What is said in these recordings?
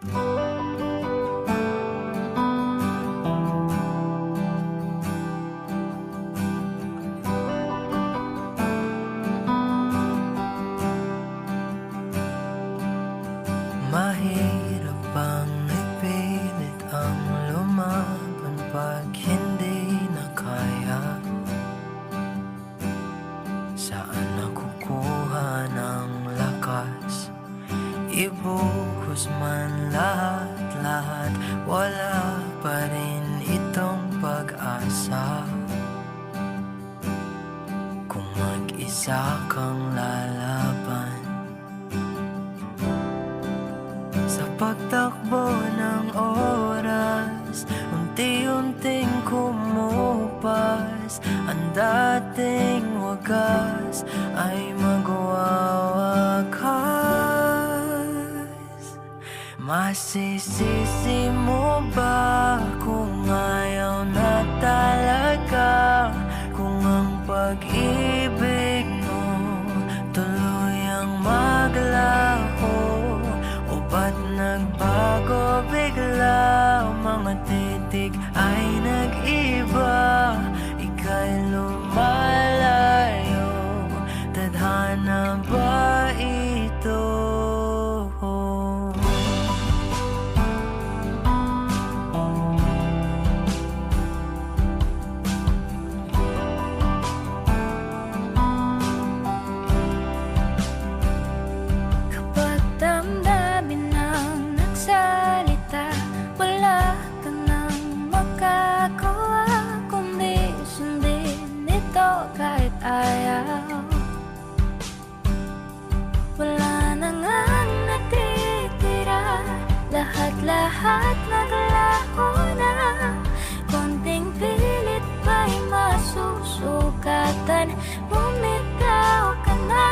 Mahirap bang ipilit ang lumaban pag hindi na kaya? Saan nakukuha ng lakas? Ibuhos man lahat-lahat, wala pa rin itong pag-asa. Kung mag-isa kang lalaban sa pagtakbo ng oras, unti-unting kumupas. Ang dating wagas ay magwawakas. Masisisi mo ba kung ayaw na talaga? Kung ang pag-ibig mo tuluyang maglaho, o ba't nagbago bigla? Mga titik ay nag-iba, ika'y lumalayo. Tadhana ba ito? Kahit ayaw, wala na ngang natitira. Lahat-lahat naglaho na. Konting pilit ba'y masusukatan? Bumitaw ka na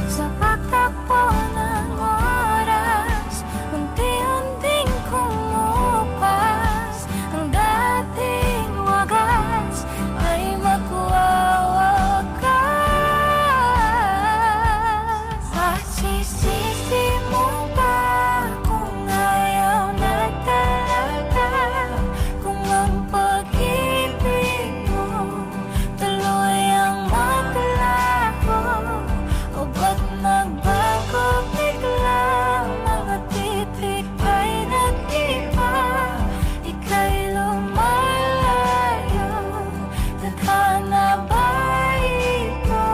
sa pagtakbo ng oras. Unti-unting kumupas. Ang dating wagas ay magwawakas. Masisisi mo ba kung ayaw na talaga? Kung ang pag-ibig mo tuluyang maglaho, o ba't nagbago bigla? Mga titik ay nag-iba, ika'y lumalayo. Tadhana ba ito?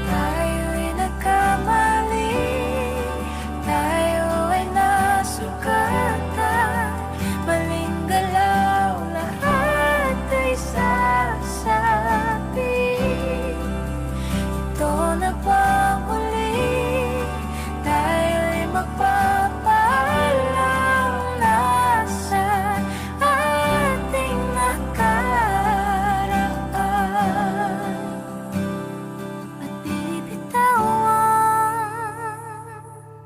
Tayo'y nagkamali, tayo ay nasugatan. Maling galaw, lahat ay sasabi. Ito na bang uli? Tayo'y magpapaalam na sa ating nakaraan at bibitawan.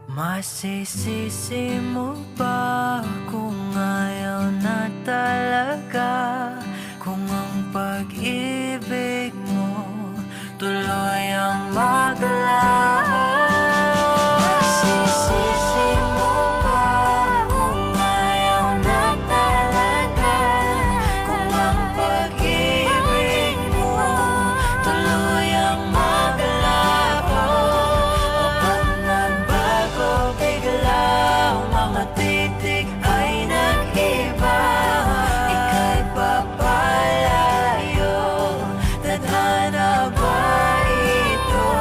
Masisisi mo ba kung ayaw na talaga? Kung ang pag-ibig mo tuluyang maglaho? Masisisi mo ba kung ayaw na talaga? Kung ang pag-ibig mo tuluyang maglaho, o ba't nagbago bigla? Mga titik ay nag-iba, ika'y papalayo. Tadhana ba ito?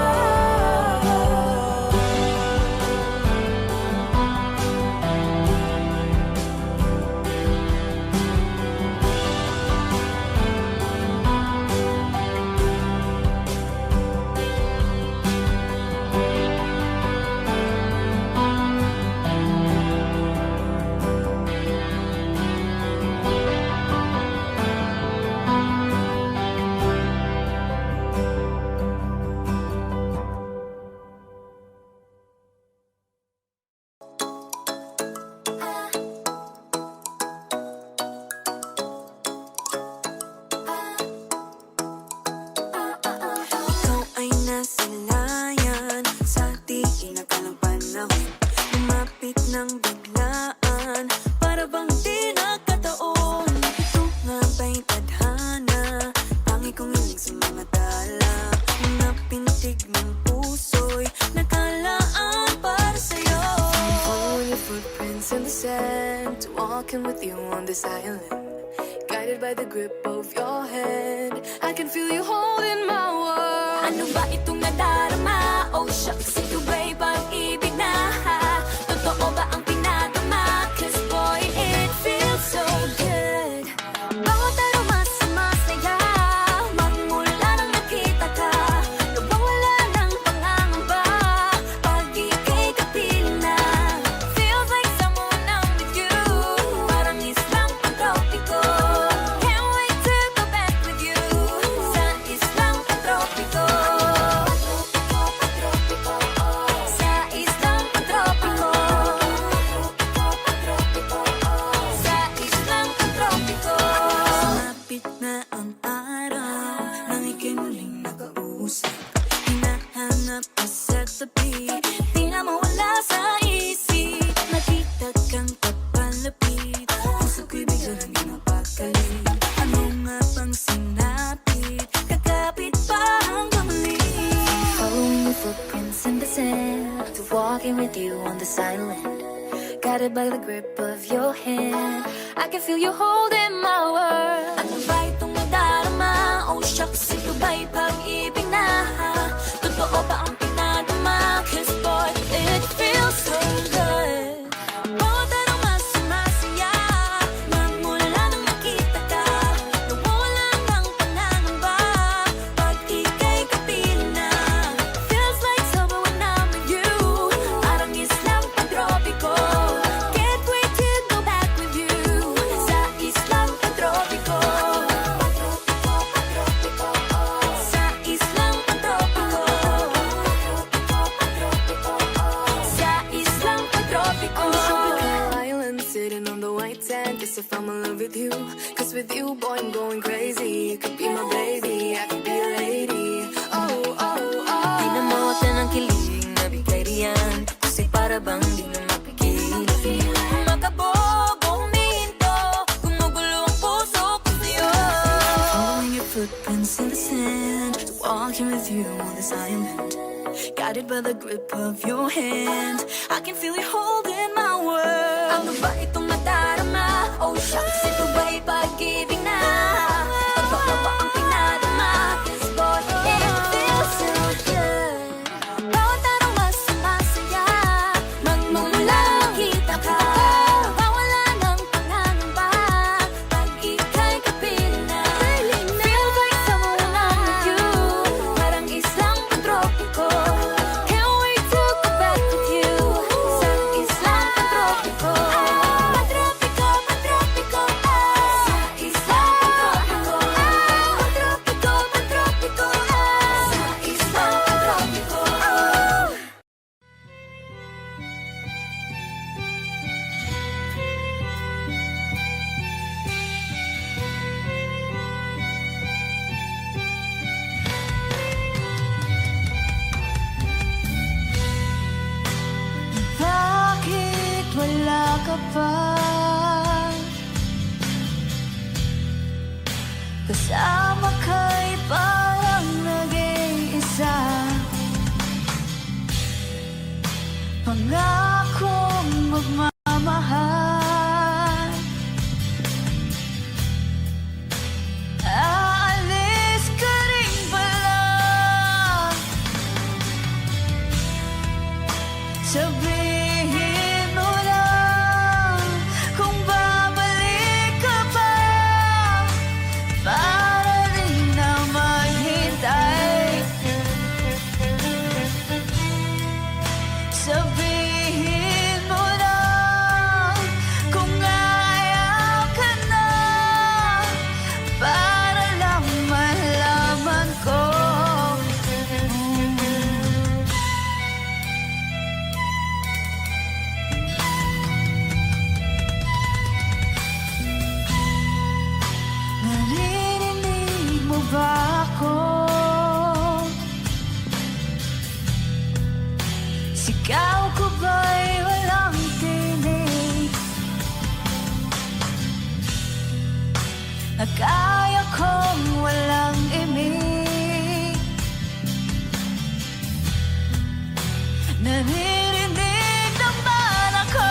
sand to walking with you on this island. Guided by the grip of your hand, I can feel you holding my world. Ano ba itong nadarama? Oh shucks, ito ba'y pag-ibig na? Totoo ba ang pinadama? 'Cause boy, it feels so good. Bawat aroma sumasaya, magmula nang nakita ka. Nawawala ng pangangamba, pag ika'y kapiling na. Feels like someone I'm with you, parang islang pantropiko. Can't wait to go back with you, sa islang pantropiko. Sa islang pantropiko. Sa islang pantropiko. Sumapit na ang araw nang ika'y muling nakausap. Hinahanap ka sa tabi, di na mawala sa isip. Nakita kang papalapit, puso ko'y bigla nang napakali. Ano nga bang sinapit, kakapit pa hanggang muli. Following your footprints in the sand, to walking with you on this island. Guided by the grip of your hand, I can feel you holding my world. Ano ba itong nadarama? Oh shucks, ito ba'y pag-ibig na? Totoo ba ang pinadama? 'Cause boy, it feels so good. Bawat aroma sumasaya, magmula nang nakita ka. Nawawala ng pangangamba, pag ika'y kapiling na. Feels like summer when I'm with you, parang islang pantropiko. Can't wait to go back with you, sa islang pantropiko. Sa islang pantropiko. Sa islang pantropiko. On the tropical island, sitting on the white sand. Guess if I'm in love with you, 'cause with you, boy, I'm going crazy. You could be my baby, I could be a lady. Oh, oh, oh. Di na mawala ng kilig na bigay riyan, kasi para bang di na mapigil. Makabog o huminto, gumugulo ang puso ko sa'yo. Following your footprints in the sand, walking with you on this island. Guided by the grip of your hand, I can feel you holding my world. Ano ba itong nadarama? Oh shucks, ito ba'y pag-ibig na? Totoo ba ang pinadama? 'Cause boy, it feels so good. Bawat aroma sumasaya, magmula nang nakita ka. Nawawala ng pangangamba, pag ika'y kapiling na. Feels like someone I'm with you, parang islang pantropiko. Can't wait to go back with you, sa islang pantropiko. Pantropiko, pantropiko, sa islang pantropiko. Pantropiko, pantropiko, sa islang pantropiko. Bakit wala ka pa? Kasama ka'y parang nag-iisa. Pangakong magmamahal. Aalis ka rin pala. Sabihin mo lang kung babalik ka pa, para rin na maghintay. Sabihin mo lang kung ayaw ka na, para lang malaman ko. Naririnig mo ba ako? Sigaw ko ba'y walang tinig? Kaya kong walang imig. Naririnig naman ako.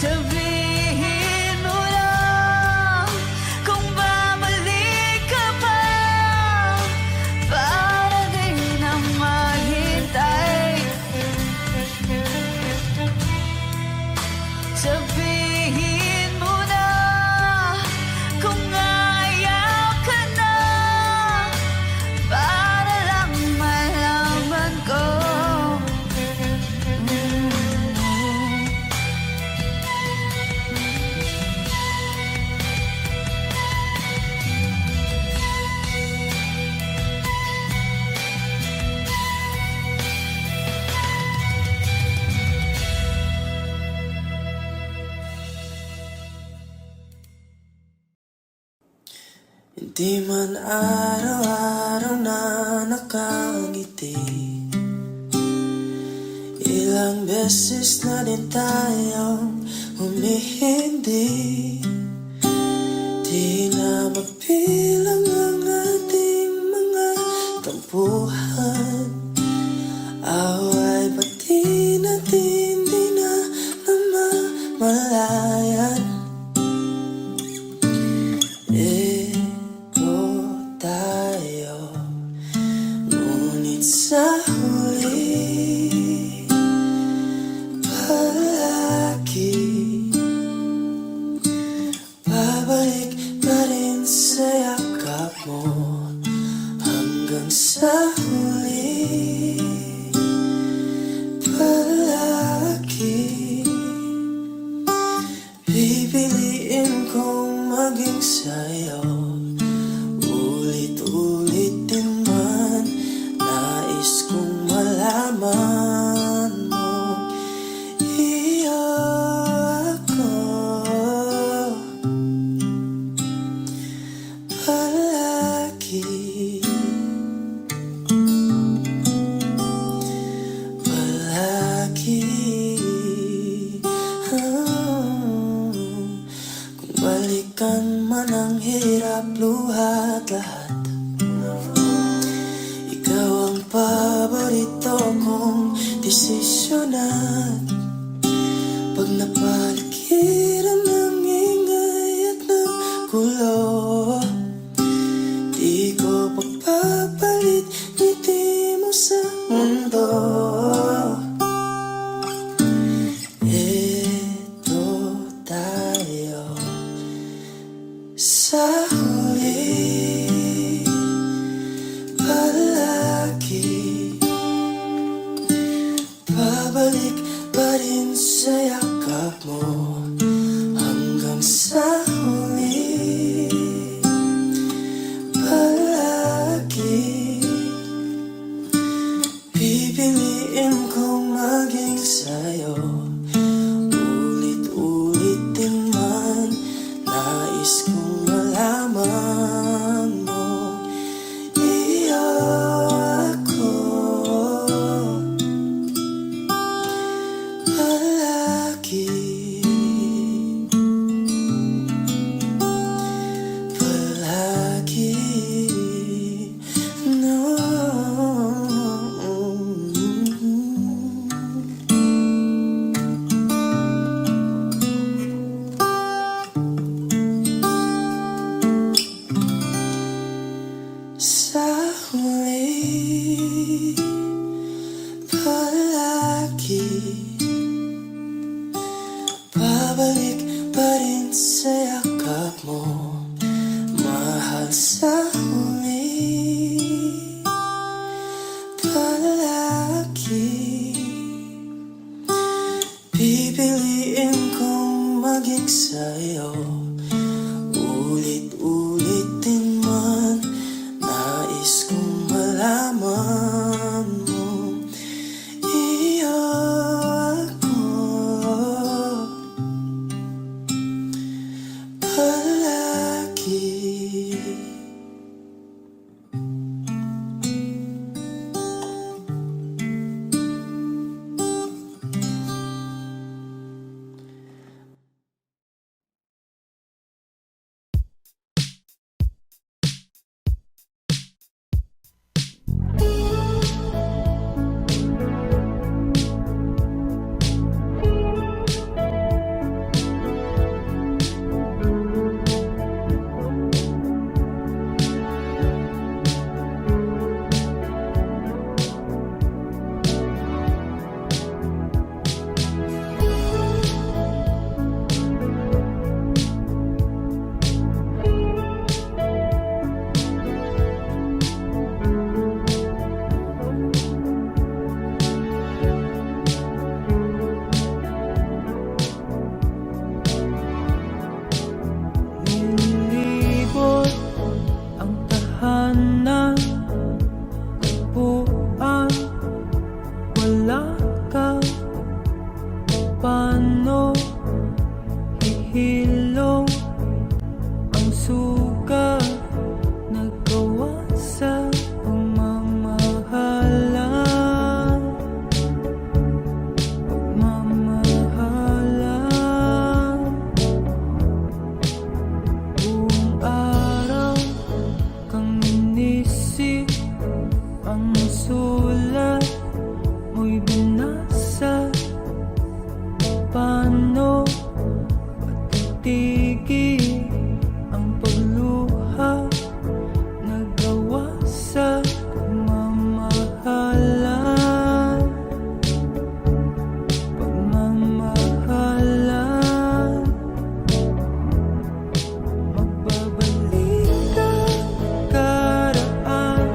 Sabihin mo lang kung babalik ka pa, para di na maghintay. Sabihin mo na kung ayaw ka na, para lang malaman ko. Hindi man araw-araw na nakangiti, ilang beses na din tayong humihindi. Di na mapilang ang ating mga tampuhan, away pati natin di na namamalayan. Tayo, ngunit sa huli palagi babalik pa rin sa yakap mo, hanggang sa huli palagi pipiliin kong maging sa'yo. Ulit-ulit din man, nais kong malaman mo, iyo ako palagi, palagi. Kung balikan man ang hirap, luhat lahat, ikaw ang paborito kong desisyon. At pag napaligiran ng ingay at ng gulo, di ko pagpapalit ngiti mo sa mundo. Eto tayo sa huli palagi, babalik pa rin sa yakap mo, hanggang sa huli palagi pipiliin kong maging sa'yo. Ulit-ulit din man, nais kong malaman mo, iyo ako palagi, palagi. No. Sa huli palagi babalik pa rin sa yakap mo, mahal. Sa huli palagi pipiliin kong maging sa'yo. Ulit-ulit din man, nais kong malaman mo, iyo ako palagi. hilong ang suka nagawa sa pagmamahalan. Buong araw kang inisip, ang sulat mo'y binasa. Paano matitigil ang pagluha nagawa sa pagmamahalan? Pagmamahalan. Magbabalik ka karaan,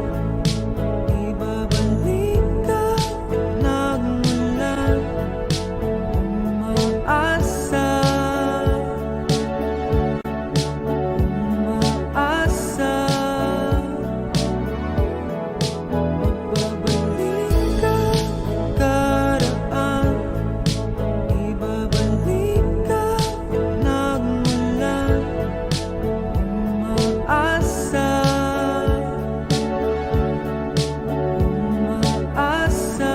ibabalik ka nagmula. Umaasa, umaasa. Magbabalik ka karaan, ibabalik ka nagmula. Umaasa, umaasa.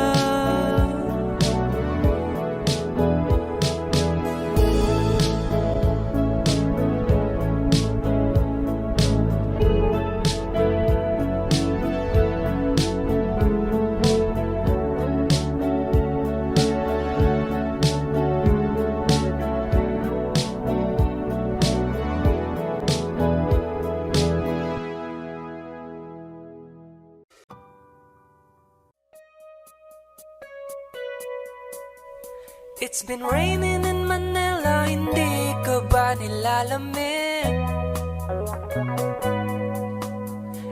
It's been raining in Manila, hindi ka ba nilalamig?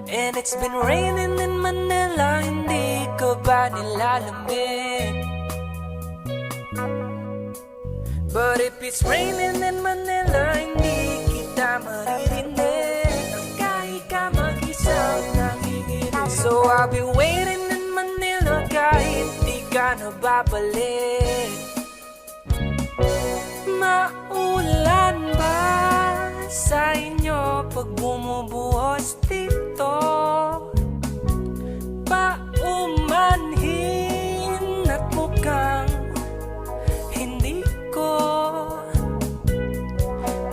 And it's been raining in Manila, hindi ka ba nilalamig? But if it's raining in Manila, hindi kita maririnig. Kahit ka mag-isang nanginginig. So I'll be waiting in Manila kahit di ka na babalik. Maulan ba sa inyo pag bumubuhos dito? Paumanhin at mukhang hindi ko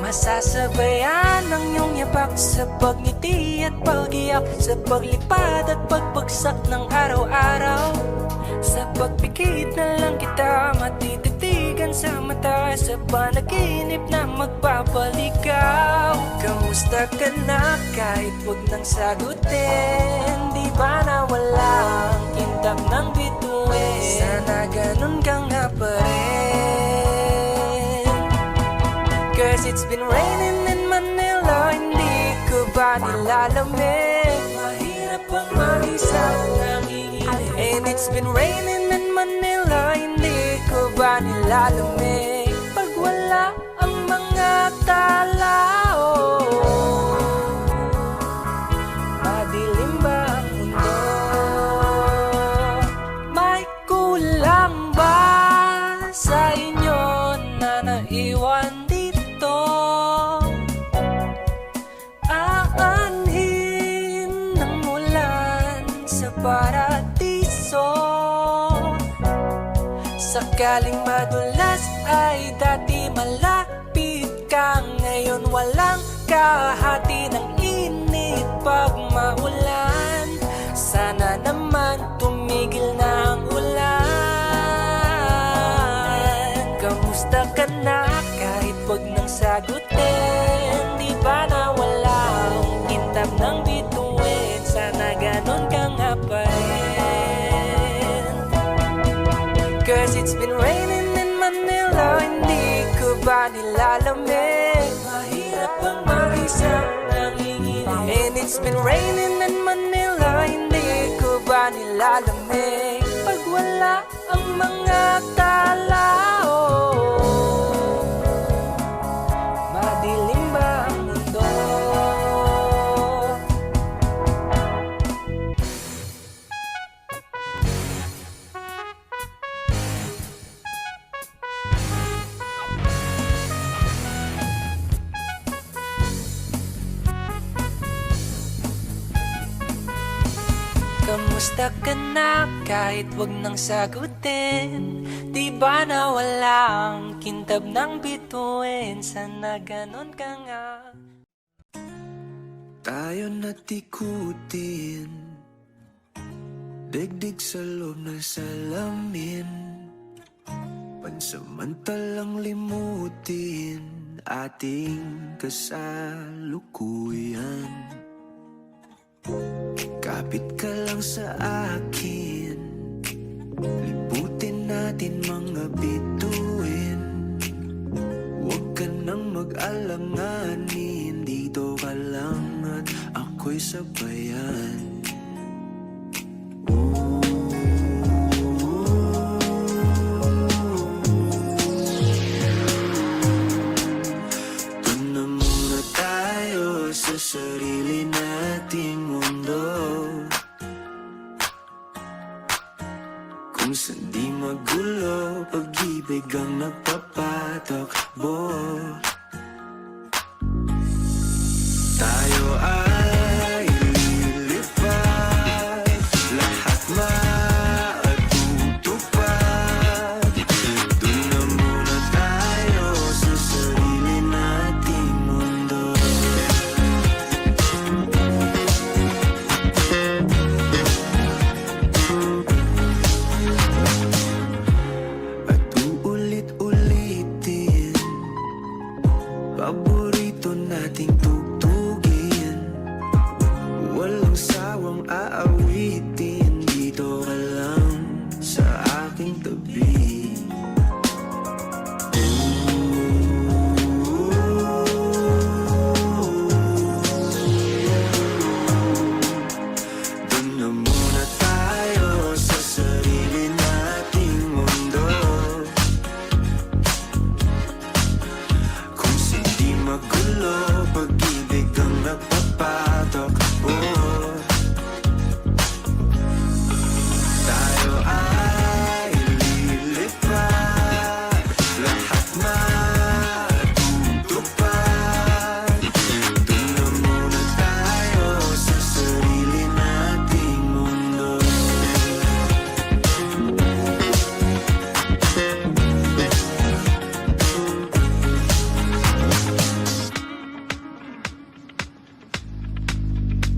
masasabayan ang iyong yapak sa pagngiti at pag-iyak, sa paglipad at pagbagsak ng araw-araw. Sa pagpikit na lang kita matititigan sa mata, sa panaginip na magpapaligaw. Kamusta ka na kahit huwag nang sagutin? Di ba na walang kintab ng bituin? Sana ganun ka nga pa rin. Cause it's been raining in Manila, hindi ko ba nilalamig? Mahirap ang mag-isang nanginginig. And it's been raining in Manila, hindi ko ba nilalamig? Pag wala ang mga tao, madilim ba ang mundo? May kulang ba sa inyo na naiwan dito? Aanhin ng ulan sa paradiso. Sakaling madulas ay dati malapit ka, ngayon walang kahati ng init pag maulan. Sana naman tumigil na ang ulan. Kamusta ka na kahit wag nang sagutin? Di ba na walang kintab ng bituin? Sana ganon ka nga pa rin. Cause it's been raining in Manila, hindi ko ba nilalamig? Mahirap ang mag-isang nanginginig. And it's been raining in Manila, hindi ko ba nilalamig? Pag wala ang mga tao, madilim ba ang mundo? kamusta ka na? Kahit wag nang sagutin, di ba na walang kintab ng bituin? Sana ganon ka nga. Tayo natikutin, digdig sa loob ng salamin, pansamantalang limutin ating kasalukuyan. Kapit ka lang sa akin, liputin natin mga bituin. Huwag ka nang mag-alanganin, dito ka lang at ako'y sabayan. Doon na muna tayo sa sarili nating mundo, kung saan di magulo, pag-ibig ang nagpapatakbo. Tayo ay lilipad, lahat matutupad. Doon na muna tayo sa sarili nating mundo. At uulit-ulitin, paborito nating tugtugin, walang sawang aawitin, dito ka lang sa aking tabi. Doon na muna tayo sa sarili nating mundo, kung hindi magulo, pag-ibig ang nagpapatakbo. Tayo ay lilipad, lahat matutupad. Doon na muna tayo sa sarili nating mundo.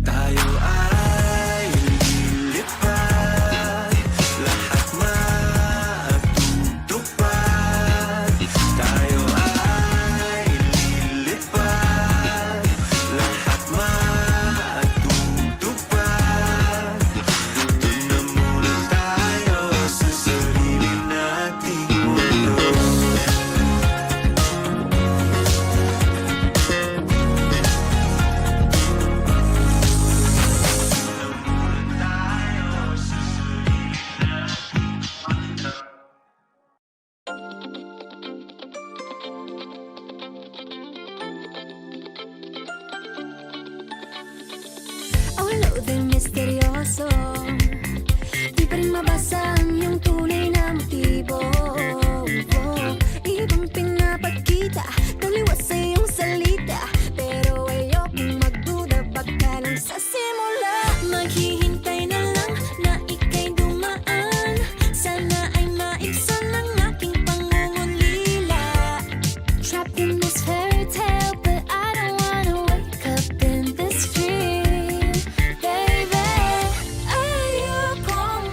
Tayo ay lilipad, lahat matutupad. Tayo ay lilipad, lahat matutupad. Doon na muna tayo sa sarili nating mundo. Ang loading misteryoso, di pa rin mabasa ang iyong tunay na motibo. Ibang pinapakita, taliwas sa iyong salita, pero ayokong magduda, baka lang sa simula. Maghihintay na lang na ika'y dumaan, sana ay maibsan ang aking pangungulila. Trapped in this fairy tale, but I don't wanna wake up in this dream, baby. Ayokong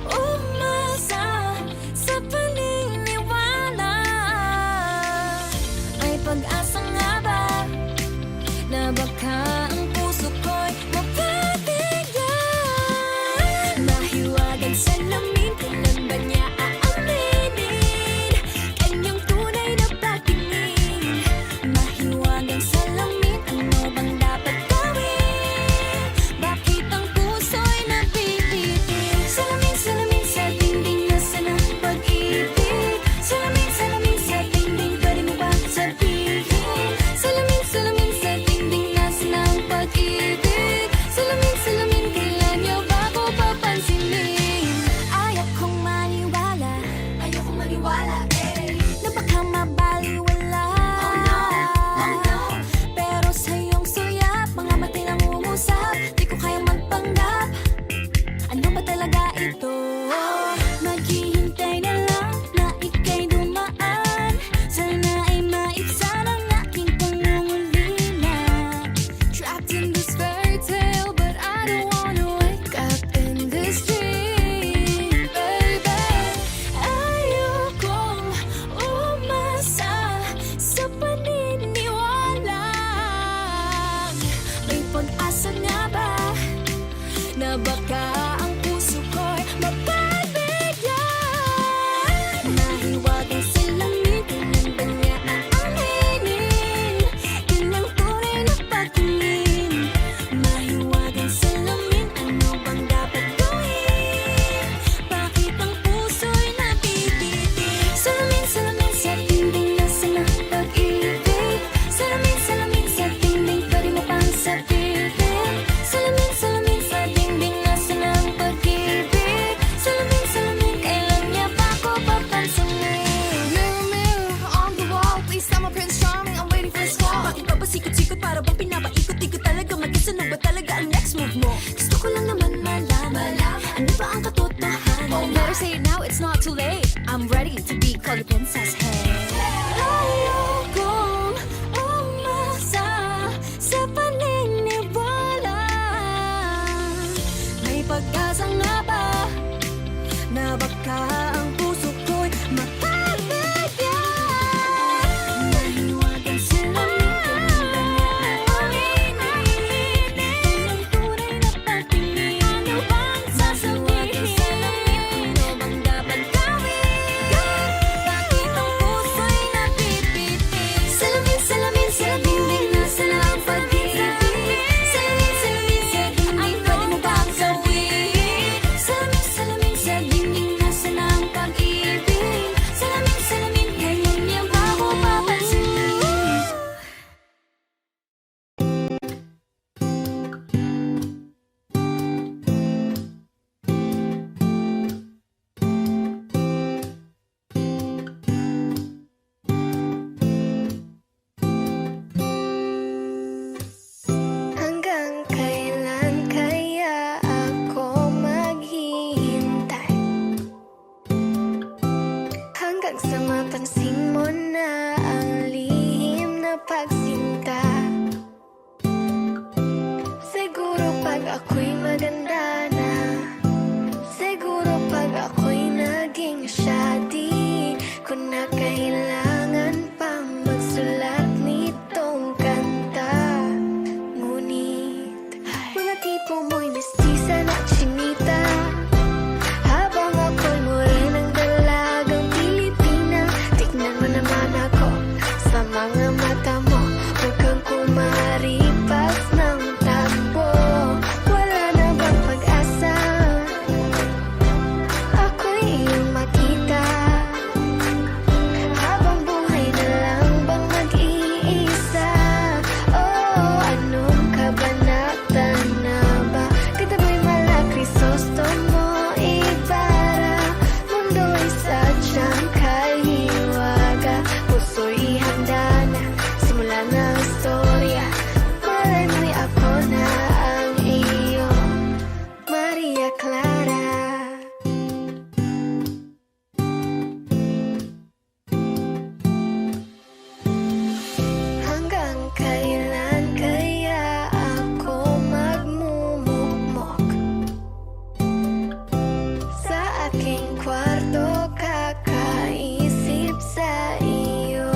umasa sa paniniwala. May pag-asa nga ba na baka ang puso ko'y mapabigyan? Mahiwagang salamin, kailan ba niya aaminin kanyang tunay na pagtingin? Please, I'm a Prince Charming, I'm waiting for a score. Bakit ba pasikot-sikot para bang pinapaikot-ikot talaga? Mag-guess ano ba talaga ang next move mo? Gusto ko lang naman malaman, ano ba ang katotohanan? Oh, better say it now, it's not too late. I'm ready to be called a princess, hey. Ayokong umasa sa paniniwala. May pag-asa nga ba na baka ang puso ko'y makabaya? Nahiwagan sila minsan na aminin. Walang tunay na patingin. Ano bang sasabihin? Ano bang dapat gawin? Bakit ang puso'y napipitin? Salamin, salamin sa dingding, nasa na ang pag-ibig. Salamin, salamin sa dingding, pwede mo bang gawin? Salamin, salamin sa dingding, nasa na ang pag-ibig. Salamin, salamin, ngayon niya ba ako papansin? Hanggang kailan kaya ako maghihintay? Hanggang sa mapansin mo na ang lihim na pagsinta. Siguro pag ako'y maganda na, siguro pag ako'y naging siya, di ko na kailangan pang magsulat nitong kanta. Ngunit mga tipo mo'y mestiza na chinita, habang ako'y morenang dalagang Pilipina. Tignan mo naman ako sa mga mata mo, huwag kang kumaripas ng takbo. Wala na bang pag-asa? Ako'y iyong makita, habang buhay na lang bang mag-iisa? Oh, anong kabanata na ba? Kataboy mala Crisostomo Ibarra. Mundo'y sadyang kahiwaga, puso'y ihanda na, simula ng istorya. Malay mo'y ako na ang iyong Maria Clara. Hanggang kailan kaya ako magmumukmok sa aking kwarto, kakaisip sa iyo?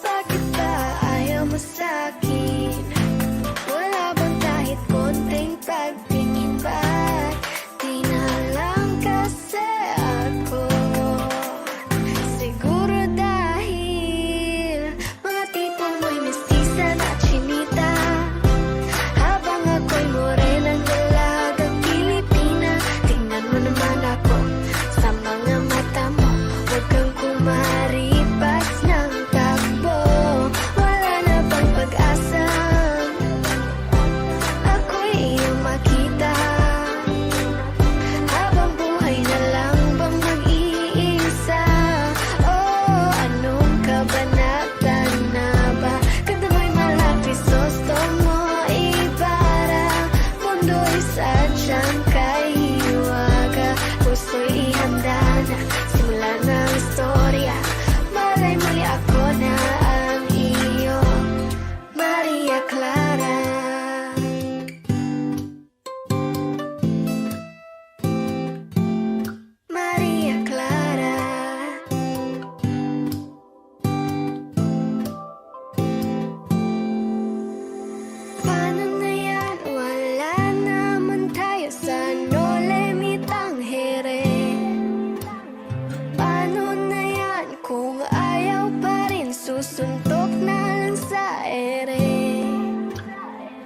Bakit ba ayaw mo sa'kin? Wala bang kahit konting pagtingin back? Di na lang kasi ako. Siguro dahil mga tipo mo'y mestiza na chinita, habang ako'y morenang dalagang Pilipina. Tingnan mo naman ako sa mga mata mo, huwag kang kumaripas ng takbo. Wala na bang pag-asa? Ako'y iyong makita, habang buhay na lang bang mag-iisa? Oh, anong kabanata na ba? Ganda mo'y mala Crisostomo Ibarra. Mundo'y sadyang kahiwaga, puso'y ihanda na, simula ng istorya. Malay muli ako na ang iyong Maria Clara. Maria Clara. Paano na yan? Wala naman tayo sa no limit ang here. Paano na yan kung ayaw pa rin? Susuntok na lang sa ere.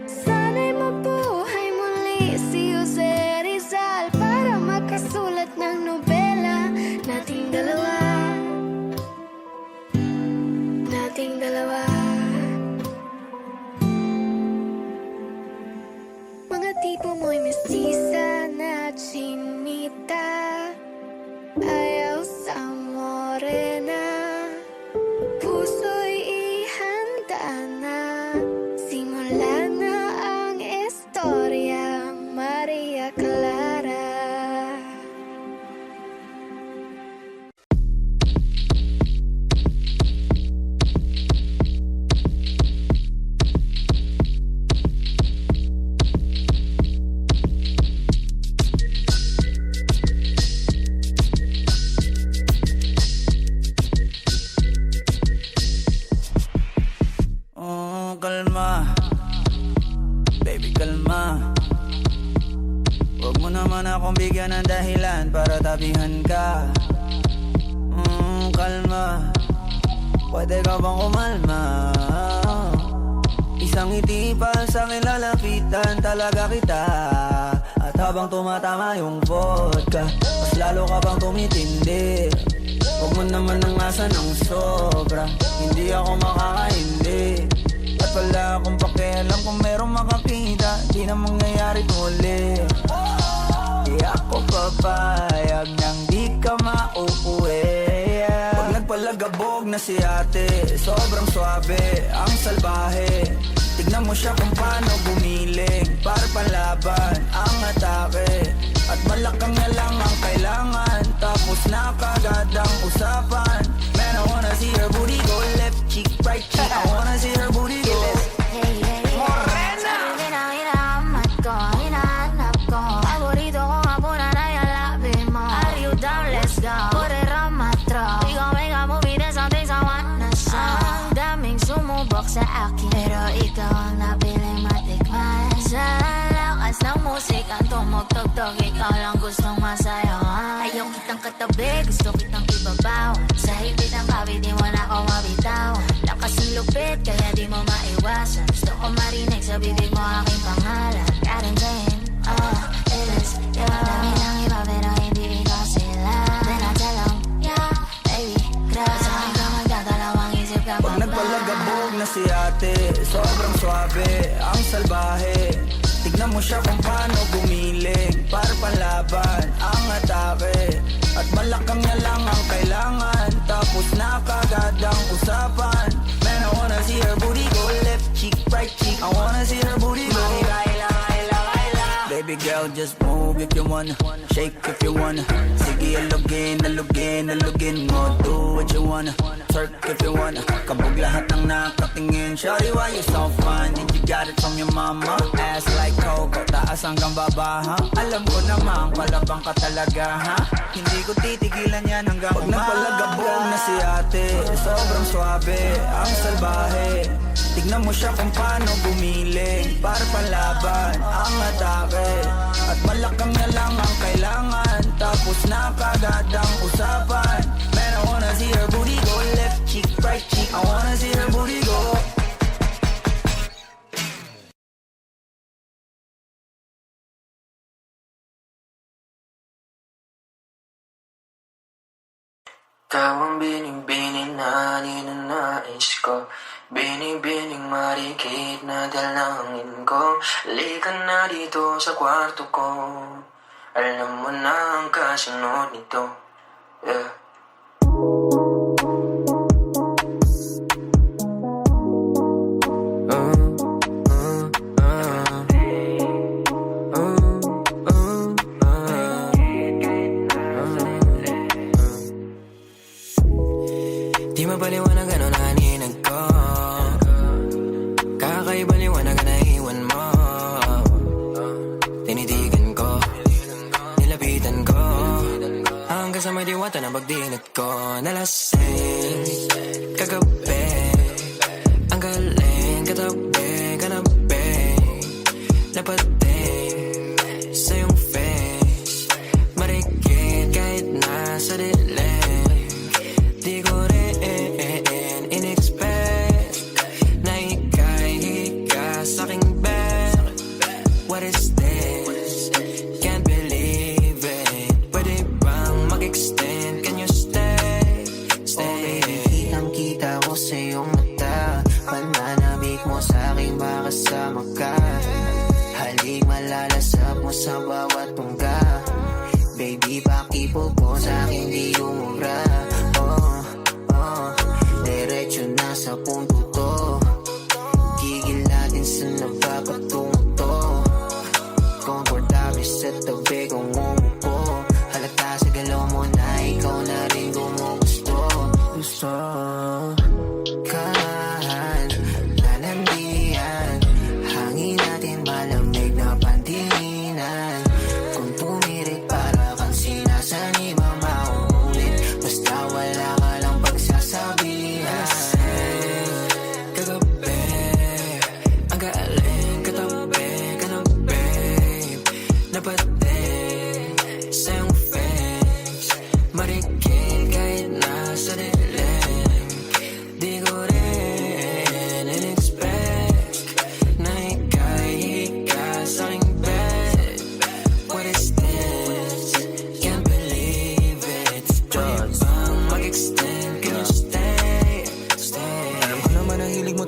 Sana'y mabuhay muli si Jose Rizal para makasulat ng nobela nating dalawa. Nating dalawa. Mga tipo mo'y mestiza na chinita, ayaw sa morena. akong bigyan ng dahilan para tabihan ka. Kalma, pwede ka bang kumalma? Isang ngiti pa sa'kin lalapitan talaga kita. At habang tumatama yung vodka, mas lalo ka bang tumitindi. Huwag mo naman ang asa ng sobra, hindi ako makakaindi. At wala akong pakialam kung merong makakita, di na mangyayari muli. Di ako papayag nang di ka mauuwi. Pag nagpalagabog na si ate, sobrang swabe, ang salbahe. Tignan mo siya kung paano gumiling, para panlaban ang atake. At malakang na lang ang kailangan, tapos na kagad ang usapan. Man, I wanna see her booty go left cheek, right cheek. I wanna see her booty go. Hey, hey, hey. Sabi hinahanap ko, hinahanap ko. Paborito ko nga po na nayalabi mo. Are you down? Let's go. Put it on my throat. We gon' make a movie, there's some things I wanna show. Ang daming sumubok sa akin, pero ikaw ang napiling matikman. Sa lakas ng musika, tumugtog-tog, ikaw lang gustong masayawan. Ayaw kitang katabi, gusto kitang ibabaw. Sa higpit ng kabi, di mo na ako mabitaw. Lakas ng lupit, kaya di mo maiwasan. Gusto ko marinig sa bibig mo aking pangalan. Karen Jane, it is you. Dami ng iba, pero hindi ikaw sila. Then I tell them, yeah, baby, grabe. Sa akin ka magdadalawang isip ka pa ba? Pag nagpalagabog na si ate, sobrang swabe, ang salbahe. Tignan mo siya kung paano gumiling, para panlaban ang atake. At malakang niya lang ang kailangan, tapos na kagad ang usapan. Man, I wanna see her booty go left cheek, right cheek. I wanna see her booty go. Baby girl, just move if you wanna, shake if you wanna. Sige, alugin, alugin, alugin mo. Do what you wanna, twerk if you wanna. Kabog lahat ng nakatingin. Shawty, why you so fine? And you got it from your mama. Ass like Coco, taas hanggang baba, ha? Alam ko naman, palabang ka talaga, ha? Hindi ko titigilan yan hanggang pag nagpalagabog na si ate, sobrang swabe, ang salbahe. Tignan mo siya kung paano gumiling, para panlaban ang atake. At malakang na lang ang kailangan, tapos na kagad ang usapan. Man, I wanna see her booty go left cheek, right cheek. I wanna see her booty go. Ikaw ang bining-bining na ninanais ko, bining-bining marikit na dalangin ko. Halika na dito sa kwarto ko, alam mo na ang kasunod nito, yeah. Di mapaliwanag ano na haninag ko, kakaibaliwanag na iwan mo. Tinitigan ko, nilapitan ko, hanggang sa may diwata na pagdinat ko. Nalasing kagabi, ang galing katabi, kanabi. Napating sa iyong face, marikit kahit nasa dilim. Di ko rin in-expect na ika'y sa'king bed. What is this? Can't believe it. Pwede bang mag-extend? Can you stay? Stay. Oh baby, kitang-kita ko sa iyong mata. Pananabik mo sa'king makasama ka. Halik malalasap mo sa bawat tungga. Baby, pakipol ko sa'king di umubra. Diretso na sa punto to, gigil natin sa napapatungo to. Komportable sa tabi kong umupo, halata sa galaw mo na ikaw na rin gumugusto. Gusto kahan, nalandian, hangin natin malamig na pandinan. Kung tumirik para kang sinasanima mauulit, basta wala ka lang pagsasabihan. Kagabi, ang galing katabi, kanabi. Napating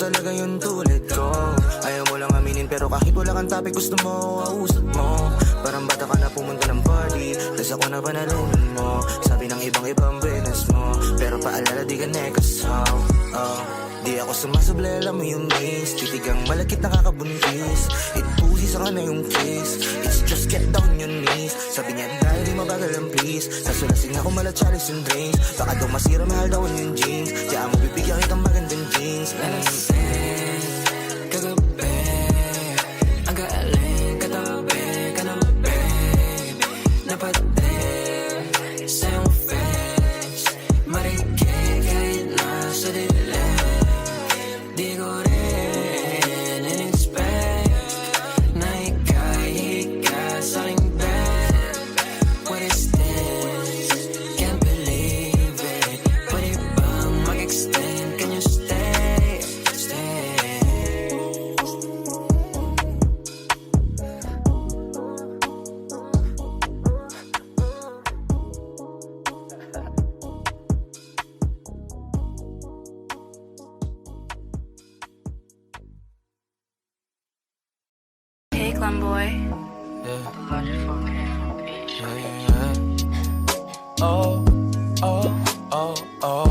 talaga yung tulad ko. Ayaw mo lang aminin pero kahit wala kang topic gusto mo, kausap mo. Parang bata ka na pumunta ng party, tas ako na panalunan mo. Sabi ng ibang business mo, pero paalala di ka nekasaw. Di ako sumasablay, alam mo yung miss. Titigang malakit nakakabuntis. It pussy sa kana yung kiss. It's just get down your knees. Sabi niya dahil di mabagal ang please. Sasulasin ako mala chalice yung drinks. Baka daw masira mahal daw yung jeans. Kaya mo bibigyan kitang magandang jeans. Nalasing kagabi, ang galing katabi ka na babe. Napatin sa iyong face, marikig kahit nasa dilim. Di ko rin in-expect na ika'y sa aking bed. What is this? Can't believe it. Pwede bang mag-extend? Can you stay? Stay. Hey, Clem boy. Oh, oh, oh, oh,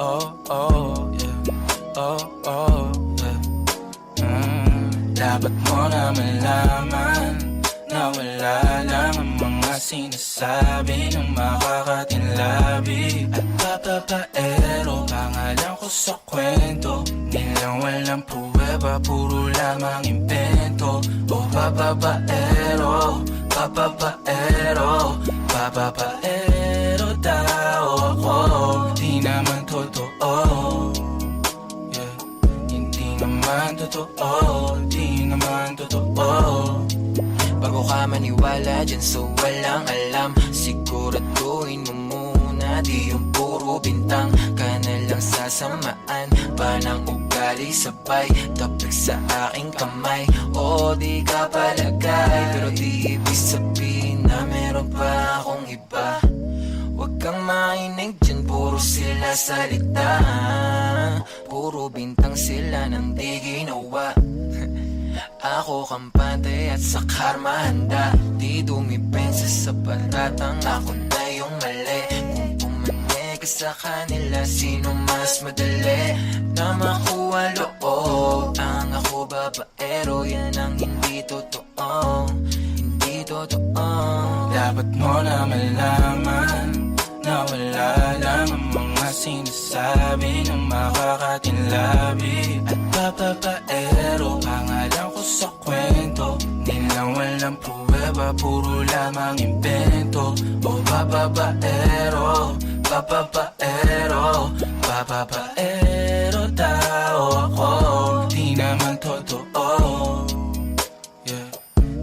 oh, oh, yeah, oh, oh, yeah. Dapat mo na malaman na wala lang ang mga sinasabi ng makakatinlabi. At papapaero, pangalan ko sa kwento. Nilang walang pruweba, puro lamang invento. O papapaero, papapaero, papapaero daw ako. Di naman totoo, yeah. Hindi naman totoo, di naman totoo. Bago ka maniwala dyan so walang alam, siguraduhin mo muna di yung puro bintang ka na lang sasamaan pa ng ugali sabay tapik sa aking kamay. O di ka palagay pero di ibig sabihin na meron pa akong iba. Huwag kang mainig dyan, puro sila salita, puro bintang sila nang di ginawa. Ako kampante at sa karma handa, di dumipensa sa patatang ako na yung mali. Kung pumanig ka sa kanila, sino mas madali na makuha loob? Ang ako babaero, yan ang hindi totoo, hindi totoo. Dapat mo na malaman na wala lang ang mga sinasabi ng makakatinlabi. At papapaero, pangalan ko sa kwento. Nilang walang pruweba, puro lamang invento. O papapaero, papapaero, papapaero daw ako. Di naman totoo, yeah.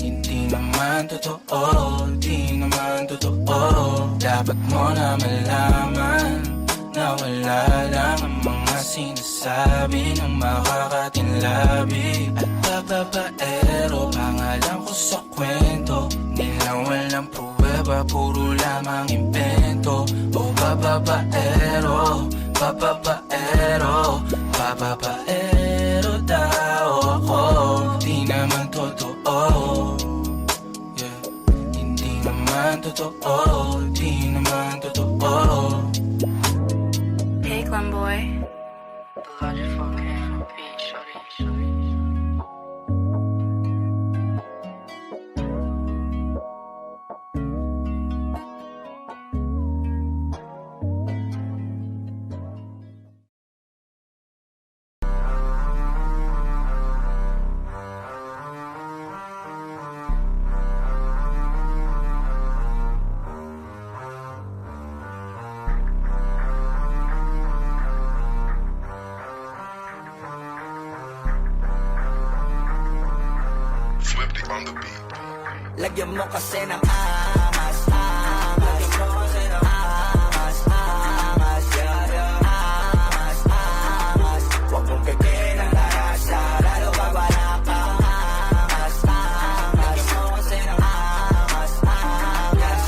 Hindi naman totoo, di naman totoo. Dapat mo na malaman na wala lang ang mga sinasabi ng makakatinlabi. At papapaero, pangalan ko sa kwento. Nilang walang pruweba, puro lamang invento. O papapaero, papapaero, papapaero daw ako. Di naman totoo, yeah. Hindi naman totoo, di naman totoo. Hey, Clem boy. Lagyan mo kasi ng angas, angas. Lagyan mo kasi ng angas, angas, yeah, yeah. Angas, angas. Huwag mong pipin ang larasa, lalo pa wala kang angas, angas. Lagyan mo kasi ng angas, angas.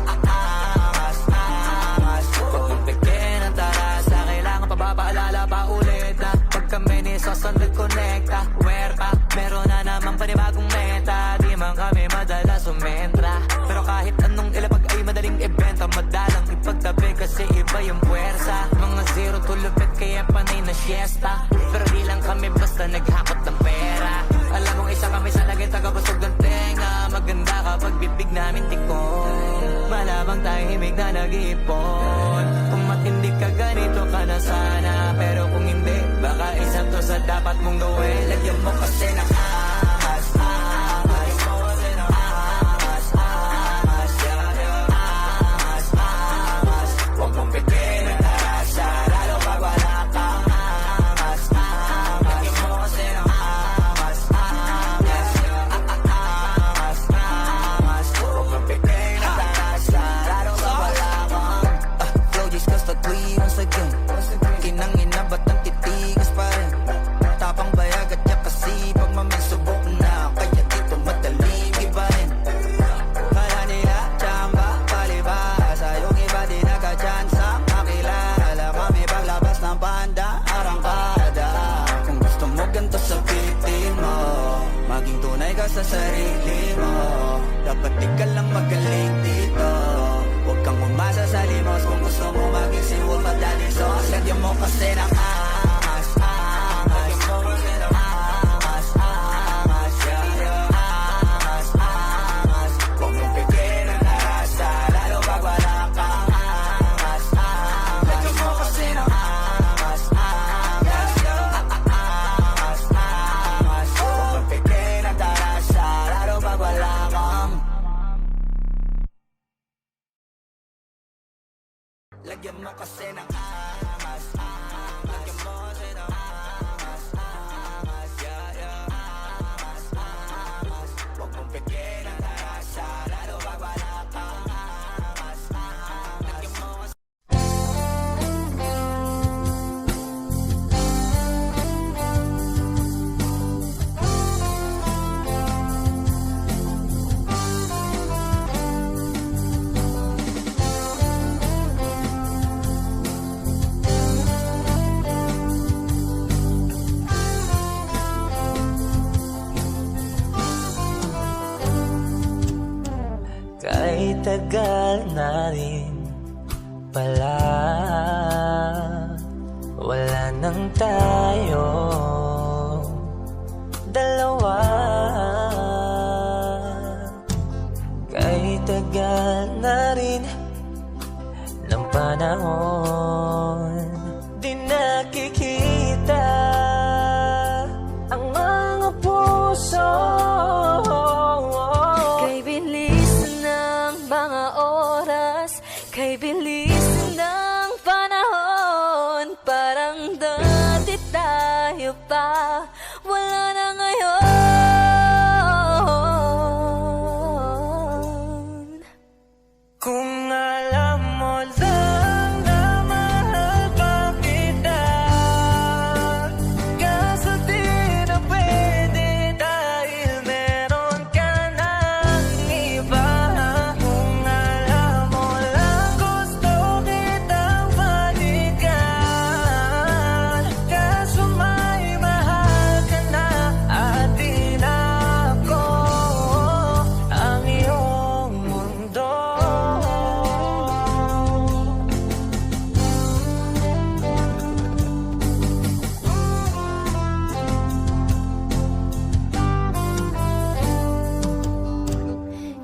Angas, angas. Huwag mong pipin ang tarasa, kailangan pa ba paalala pa ulit na pag kami susunod konekta. Puwerta, meron na naman panibagong meta. Di man kami madalas sumentra, pero kahit anong ilapag ay madaling ibenta. Madalang ipagtabi kasi iba yung puwersa. Mga zero to lupit kaya panay na siesta, pero di lang kami basta naghakot ng pera. Alam mong isa kami sa lagay tagabusog ng tenga. Maganda kapag bibig namin tikon, malamang tahimik na nag-iipon. Kung matindi ka ganito ka na sana, pero kung hindi baka isa to sa dapat mong gawin. Lagyan mo kasi ng angas, angas. Angas, angas, yeah, yeah. Angas, angas. Huwag mong bigyan ng tarasa, lalo pag wala kang angas, angas. Lagyan mo kasi ng angas, angas, yeah. Angas, angas. Huwag mong bigyan ng tarasa, lalo pag wala kang Flow just cause tagwi once again. Kinangin na ba't ang titigas pa rin? Tapang bayag at kasi pag mamisubok na, kaya dito madaling ibahin. Kala nila tsamba, palibasa, yung iba di nagadyan sa makilala. Kami paglabas ng banda, arangkada. Kung gusto mo ganito sa pitin mo, maging tunay ka sa sarili mo. Dapat di ka lang magaling dito. Huwag kang umasa sa limos. Kung gusto mo maging si Wolf at Daddy Sauce, lagyan mo kasi ng angas, angas. Lagyan mo kasi ng angas, angas, yeah, yeah. Angas, angas. Huwag mong bigyan ng tarasa, lalo pag wala kang angas, angas. Lagyan mo kasi ng angas, angas, yeah. Angas, angas. Huwag mong bigyan ng tarasa, lalo pag wala kang. Lagyan mo kasi ng angas, angas. Lagyan mo kasi ng angas, angas, yeah, yeah. Angas, angas. Huwag mong bigyan ng tarasa, lalo pag wala kang angas, angas. Lagyan mo kasi. Kahit tagal na rin pala, wala nang tayo dalawa. Kahit tagal na rin ng panahon, di nakikita ang mga puso. Kay bilis ng mga oras, kay bilis ng panahon, parang dati tayo pa, wala na ngayon. Kung alam mo lang na mahal pa kita, kaso di na pwede dahil meron ka ng iba. Kung alam mo lang gusto kitang balikan, kaso may mahal ka na at di na ako ang iyong mundo.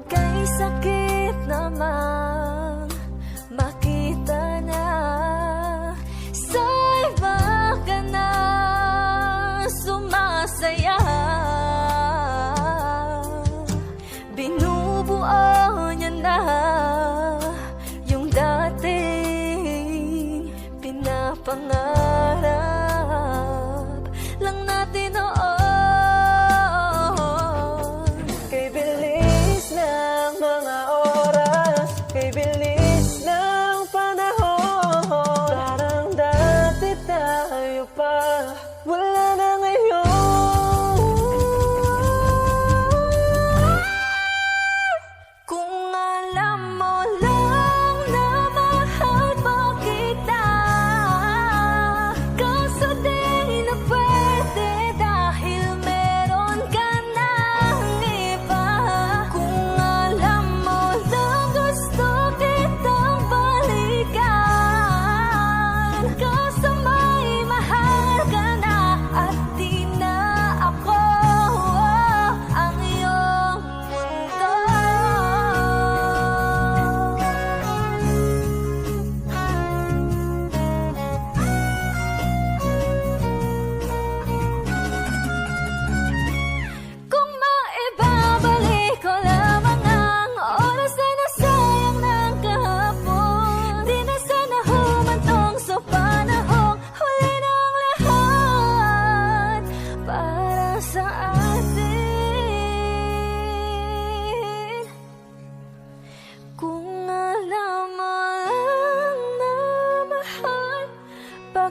Kay sakit naman makita na sa iba ka na sumasaya. Binubuo niya na yung dating pinapangarap lang natin noon. Kay bilis ng mga oras, kay bilis ng panahon, parang dati tayo pa, wala na ngayon. Kung alam mo lang na mahal pa kita, kaso di na pwede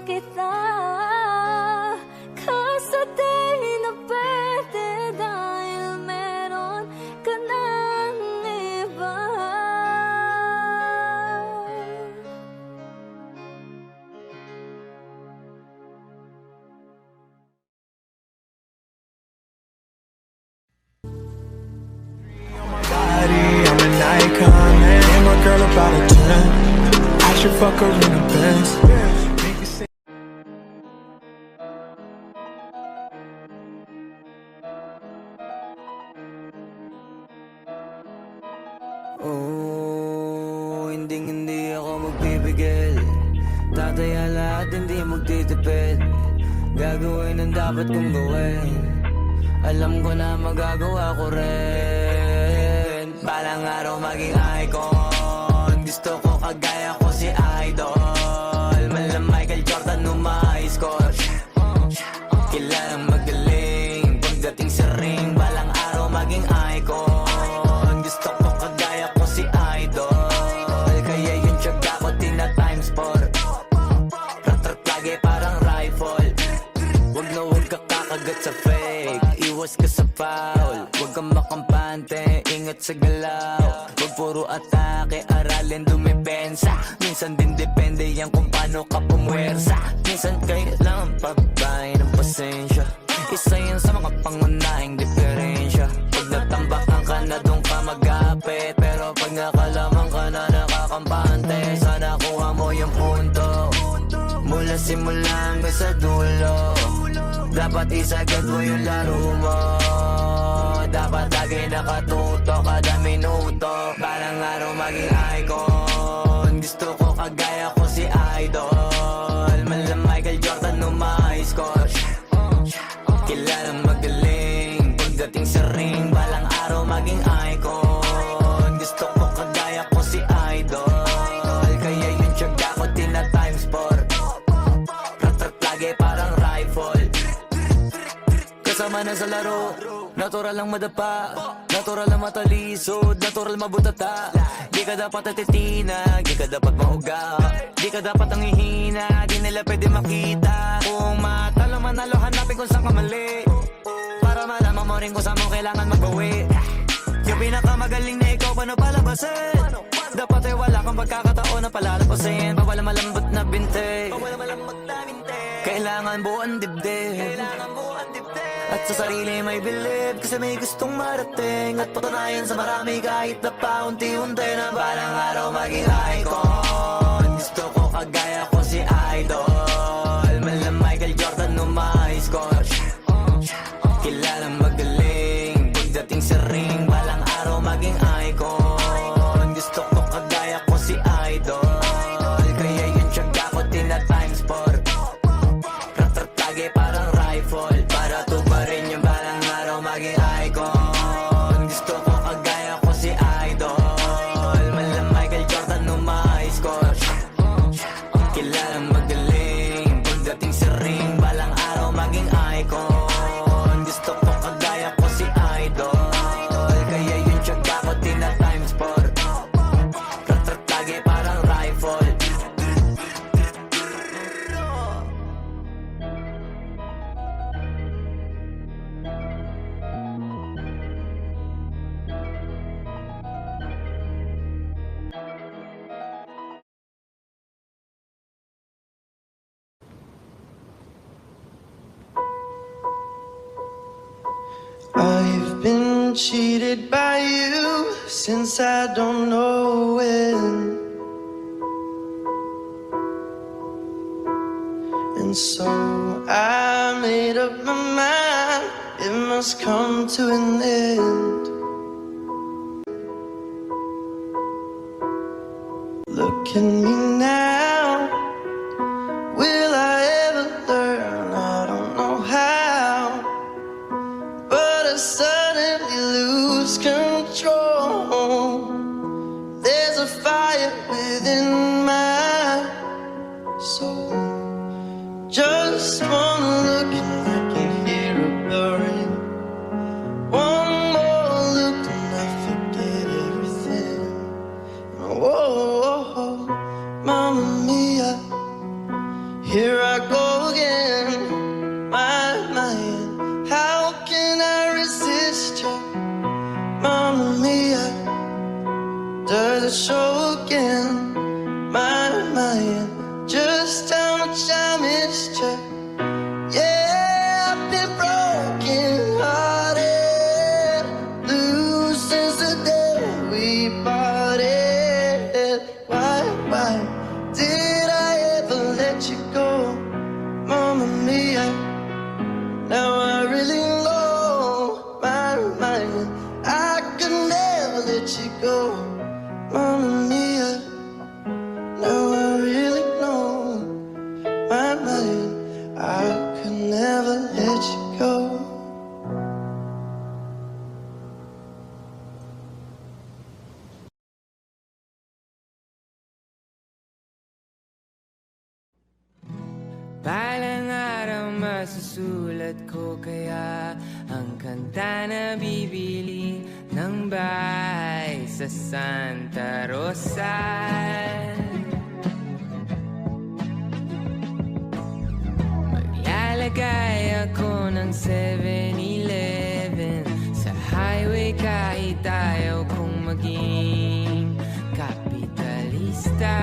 kita. Cause today na pwede dahil meron ka ng iba. I'm an icon, man. And my girl about a 10. I should fuck her in a Benz. Oh, hindi ako magbibigil. Tataya lahat, hindi magtitipid. Gagawin ang dapat kong gawin. Alam ko na magagawa ko rin. Balang araw maging icon. Gusto ko kagaya ko si Idol. Malam Michael Jordan score. Kilalang magaling. Pagdating sa ring, balang araw maging icon. Gusto ko kagaya ko si Idol. Kaya yung tiyaga ko tina times 4. Rat-rat lagi parang rifle. Wag na wag ka kakagat sa fake. Iwas ka sa foul. Wag kang makampante, ingat sa galaw. Wag puro atake, aralin dumipensa. Minsan din depende yan kung paano ka pumwersa. Minsan kailangan pagbahay ng pasensya. Isa yan sa mga pangunahing diferensya. Pag natambakan ka na doon ka magapit. Pero pag nakalaman ka na nakakampante, sana kuha mo yung punto. Mula simula hanggang sa dulo, dapat isagad mo yung laro mo. Dapat lagi nakatuto kada minuto. Balang araw maging icon. Gusto ko kagaya ko si Idol. Malam Michael Jordan score. Kilalang magaling. Pagdating sa ring, balang araw maging icon. Gusto ko kagaya ko si Idol. Kaya yung tiyaga ko tina times 4. Rat-rat lagi parang rifle. Kasama na sa laro, natural lang madapa, natural lang matalisod, natural mabutata. Di ka dapat atitina, di ka dapat mahuga, di ka dapat ang hihina, di nila pwede makita. Kung matalo manalo, hanapin kung saan ka mali, para malaman mo rin kung saan mo kailangan magbawi. Yung pinakamagaling na ikaw, paano palabasin? Dapat ay wala kang pagkakataon na palalapasin. Bawal malambot na binte, kailangan buuan dibdib. At sa sarili may believe, kasi may gustong marating. At patunayan sa marami kahit na paunti-unti, na balang araw maging icon. Gusto ko kagaya ko si Idol. Malam Michael Jordan score. Kilalang magaling. Pagdating sa ring, balang araw maging icon. Gusto ko kagaya ko si Idol. Kaya yung tiyaga ko tina times 4. Rat-rat lagi parang rifle. Para tuparin yung balang araw maging icon. Gusto ko kagaya ko si Idol. Malam Michael Jordan score. Kilalang magaling. Pagdating sa ring, balang araw maging icon. Gusto ko kagaya ko si Idol. Kaya yung tiyaga ko tina times 4. Rat-rat lagi parang rifle. I've been cheated by you since I don't know when. And so I made up my mind, it must come to an end. Look at me now, will I ever learn? I don't know how, but I suddenly lose control. There's a fire within my soul. Just wanna look and I can hear a blurring. One more look and I forget everything. Whoa, Mamma Mia, here here I go again. My, how can I resist you? Mamma mia, does it show again? My, just how much I missed you. Yeah, I've been broken hearted, blue since the day we parted. Why did I ever let you go? Mamma mia, now I really know my mind. I could never let you go. Mamma mia, now I really know my mind. I could never let you go. Balang araw masusulat ko kaya ang kanta na bibili ng bahay sa Santa Rosa. Maglalagay ako ng 7-Eleven sa highway kahit ayaw kong maging kapitalista.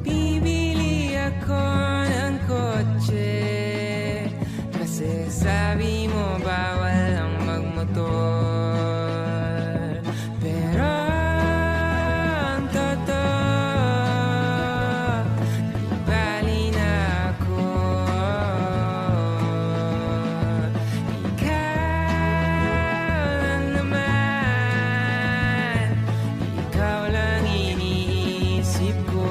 Bibili ako ng kotse kasi sabi mo bawal ang magmotor. Pero ang totoo, di bali na ako. Ikaw lang naman, ikaw lang iniisip ko.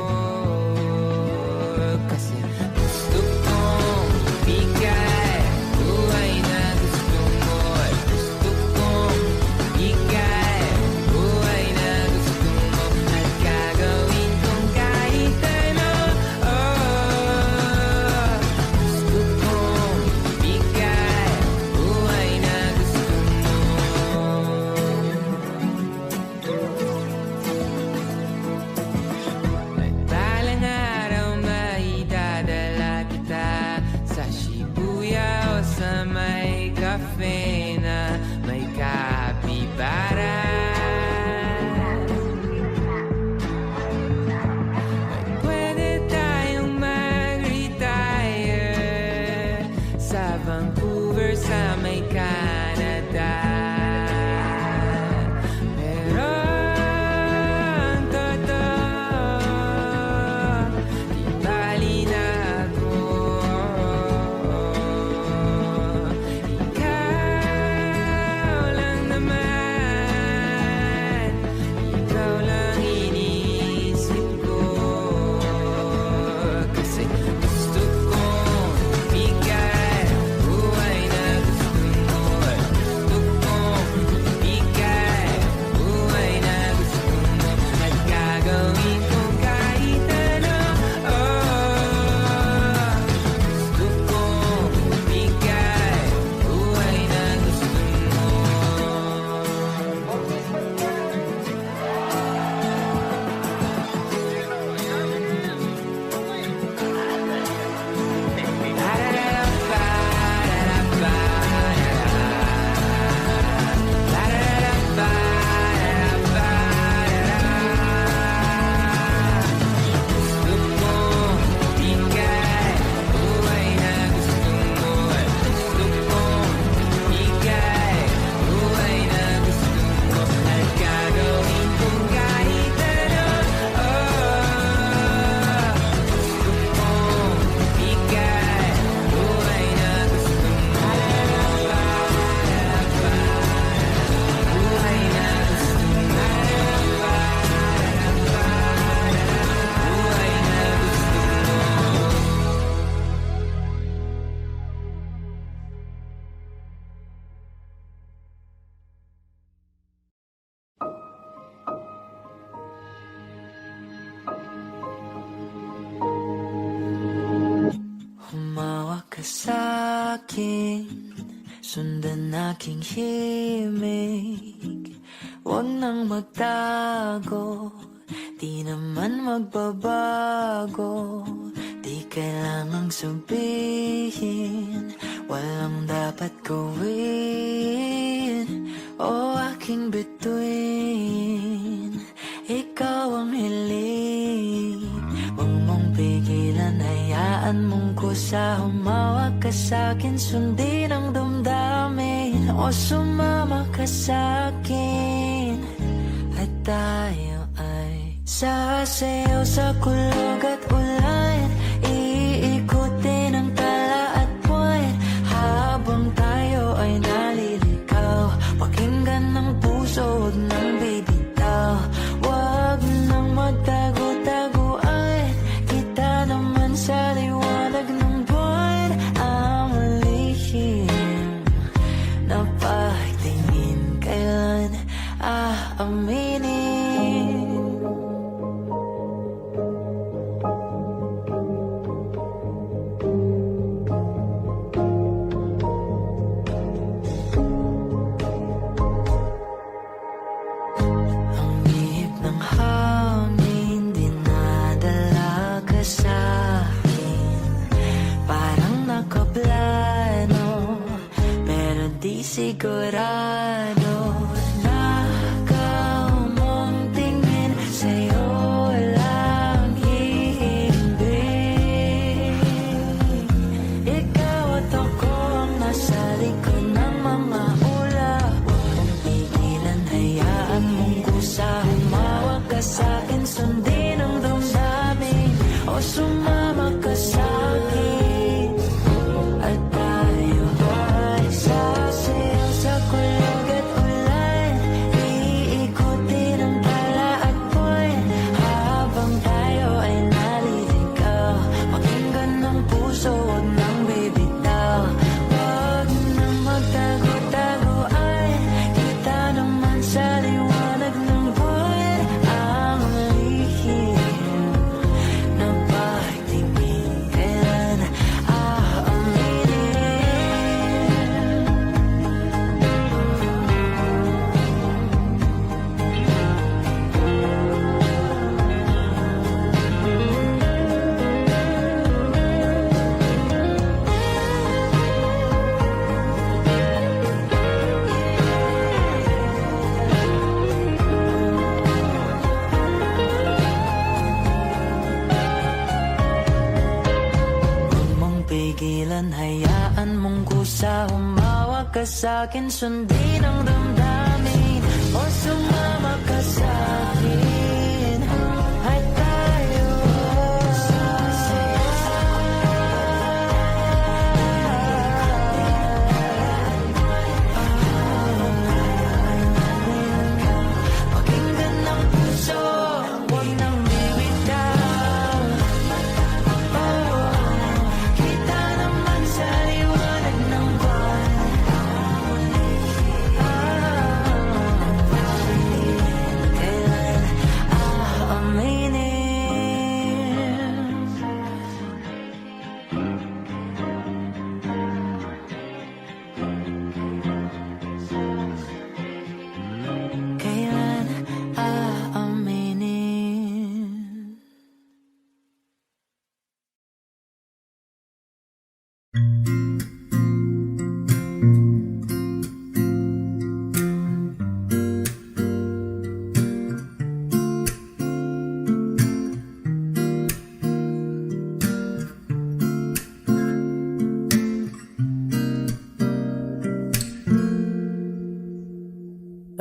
Kasi gusto kong bigay buhay na gusto mo. Gusto kong bigay buhay na gusto mo. At gagawin kong kahit ano. Gusto kong bigay buhay na gusto mo. At balang araw maidadala kita sa Shibuya o sa may cafe na may kapibara. At pwede tayong mag-retire sa Vancouver sa may Canada. Pero ang totoo, di bali na ako. Ikaw lang naman, ikaw lang iniisip ko. Kasi gusto kong bigay buhay na gusto mo. Gusto kong bigay buhay na gusto mo. At gagawin kong kahit ano. Gusto kong bigay buhay na gusto mo. Gusto kong bigay buhay na gusto mo. Gusto kong bigay buhay na gusto mo. At gagawin kong kahit ano. Gusto kong bigay buhay na gusto mo. Buhay na gusto mo. Buhay na Humawak ka sa'kin, sundan aking himig. Huwag nang magtago, di naman magbabago. Di kailangang sabihin, walang dapat gawin. O aking bituin, ikaw ang hiling. Huwag mong pigilan, hayaan mong kusa. Humawak ka sa'kin, sundin ang damdamin. O sumama ka sa'kin, at tayo ay sasayaw sa kulog at ulan. Iikutin ang tala at buwan, habang tayo ay naliligaw. Pakinggan ng puso, huwag nang bibitaw. Huwag nang magtago-taguan, kita naman sa liwanag ng buwan. Ang lihim na pagtingin, kailan aaminin? Ang ihip ng hangin, dinadala ka sa'kin. Parang nakaplano, pero di sigurado. Nakaw mong tingin, sa'yo lang hihimbing. Ikaw at ako ang nasa likod ng mga ulap. Huwag pigilan, hayaan mong kusa. Humawak ka sa'kin, sundin ang damdamin. O sumama ka sa'kin, at tayo ay sasayaw sa kulog at ulan. Iikutin ang tala at buwan, habang tayo ay naliligaw. Pakinggan ng puso, huwag nang bibitaw. Huwag nang magtago-taguan, kita naman sa liwanag ng buwan. Ang lihim na pagtingin, kailan aaminin? Huwag mong pigilan, hayaan mong kusa. Humawak ka sa'kin, sundin ang damdamin. O sumama ka sa'kin, at tayo pakinggan ng puso, huwag nang bibitaw. Kita naman sa liwanag ng buwan. Kailan aaminin? Kailan aaminin?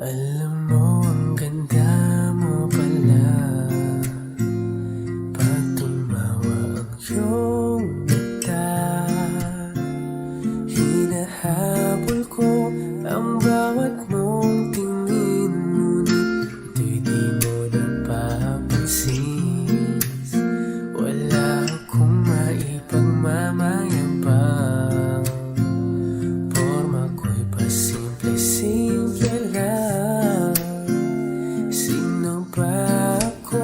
Alam mo, ang ganda mo pala pag tumawa ang iyong mata. Hinahabol ko ang bawat mong tingin, ngunit ito'y di mo napapansin. Wala akong maipagmamayabang, porma ko'y pasimple-simple lang. Sino ba ako?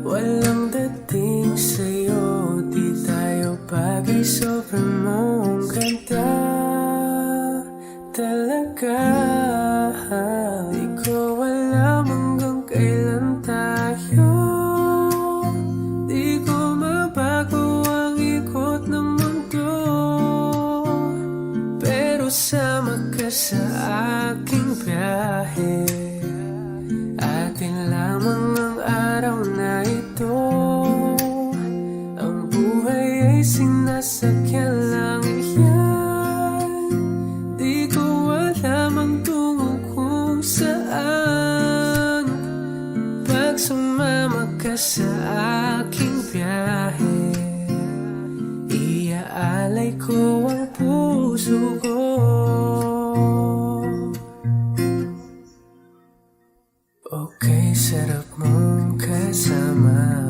Walang dating sa'yo, di tayo ay sinasakyan lang yan. Di ko alam ang tungo kung saan. Pag sumama ka sa aking biyahe, iaalay ko ang puso ko. Okay, sarap mong kasama.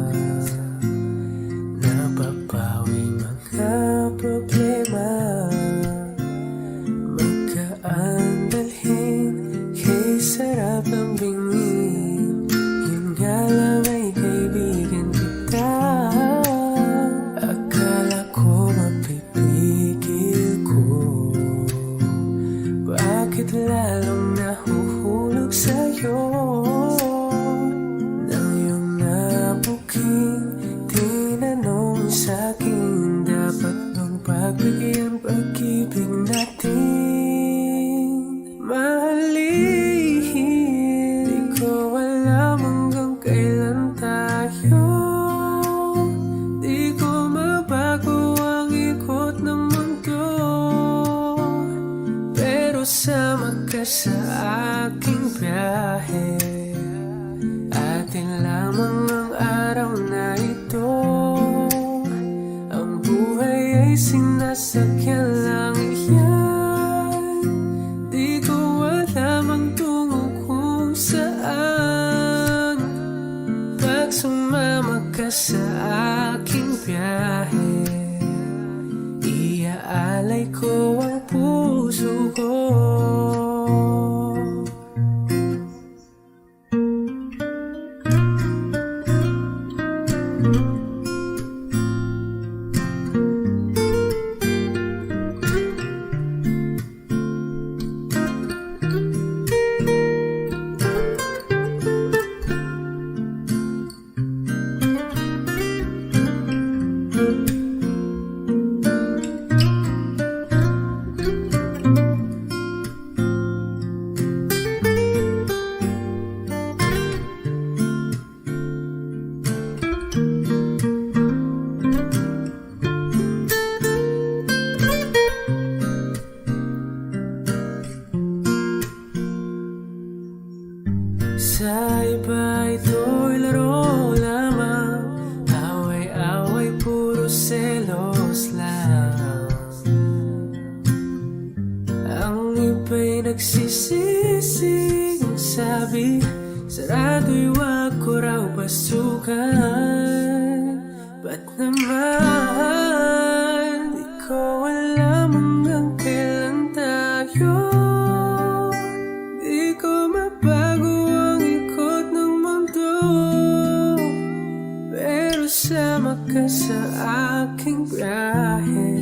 Napapawi mga problema. Magkaan dalhin, kay sarap ang bingin. Yun nga lang ay kaibigan kita. Akala ko mapipigil ko, bakit lalong nahuhulog sa'yo? Nang iyong nabuking tinanong sa'kin, dapat bang pagbigyan pag-ibig natin? Mahalin, di ko alam hanggang kailan tayo. Di ko mabago ang ikot ng mundo, pero sama ka sa aking biyahe. Atin lamang ang araw na ito. Ang buhay ay sinasakyan lang yan. Di ko alam ang tungo kung saan. Pag sumama ka sa aking biyahe, iaalay ko ang puso ko. Sa iba ito'y laro lamang, away-away puro selos lang. Ang iba'y nagsisising sabi, sarado'y wag ko raw pasukan. Ba't naman di ko alam hanggang kailan tayo? Di ko mabago ang ikot ng mundo, pero sama ka sa aking biyahe.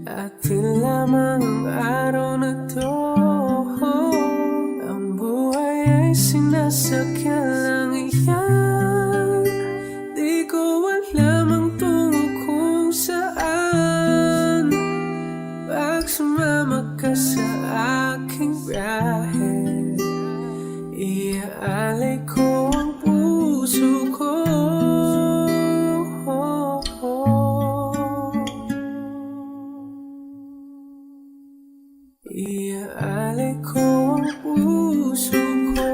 Atin lamang ang araw na to. Ang buhay ay sinasakyan lang yan. Di ko alam ang tungo kung saan. Pag sumama ka sa aking biyahe, iaalay ko ang puso ko. Iaalay ko ang puso ko.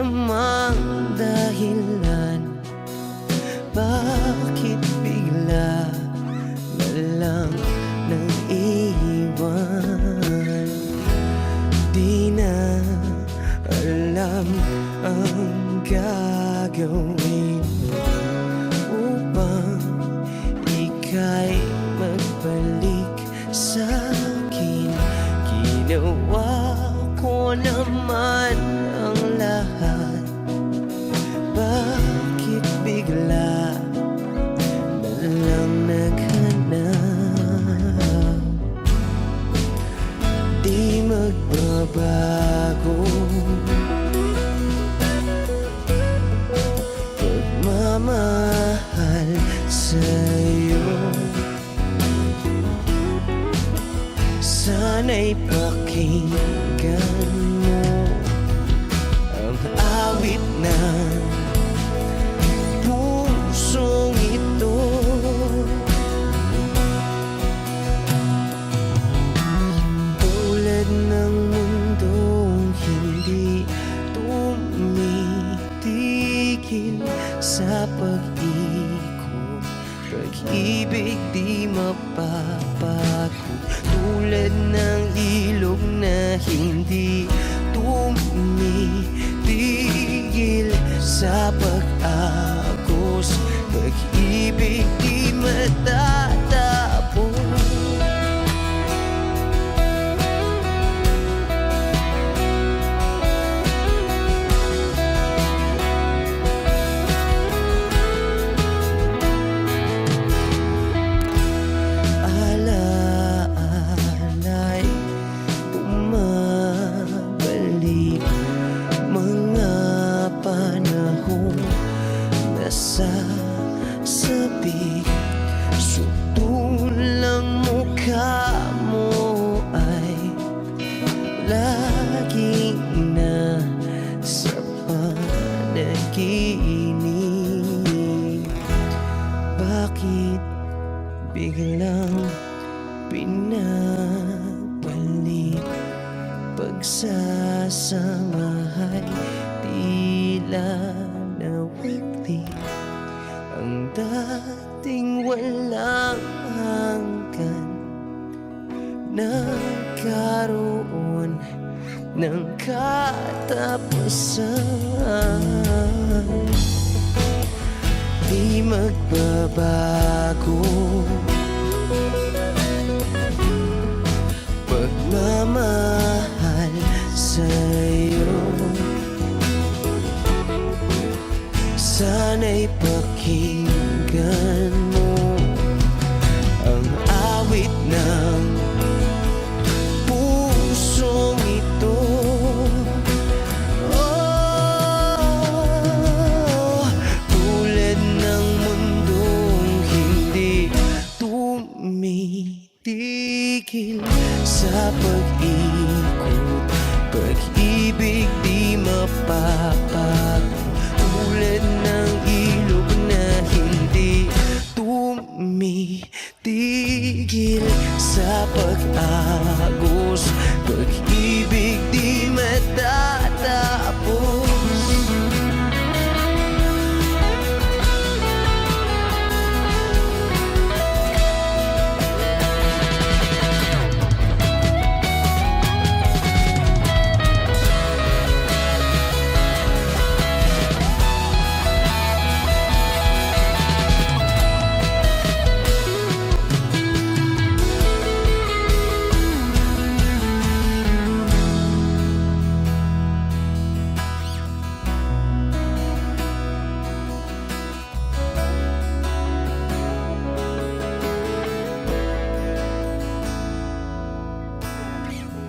namang dahil ang gagawin mo upang ika'y magbalik sa akin? Ginawa ko naman ang lahat, bakit bigla na lang naghanap? Di magbabago pagmamahal sa'yo. Sana'y pakinggan mo ang awit ng pusong ito. Tulad ng mundong hindi tumitigil sa pag-ikot, pag-ibig di mapapagod. Tulad ng ilog na hindi tumitigil sa pag-agos, pag-ibig di matatapos. Alaala'y bumabalik, mga panahong nasasabi. Sutulang mukha mo ay laging nasa panaginip. Bakit biglang pinabalik? Pagsasamahay tila nawagli, ang dating walang hanggan nagkaroon ng katapusan. Di magbabago pagmamahal sa'yo. Sana'y pakinggan mo ang awit ng pusong ito. Oh, tulad ng mundong hindi tumitigil sa pag-ikot, pag-ibig di mapapagod. Tulad ng ilog na hindi tumitigil sa pag-agos, pag-ibig di matatapos.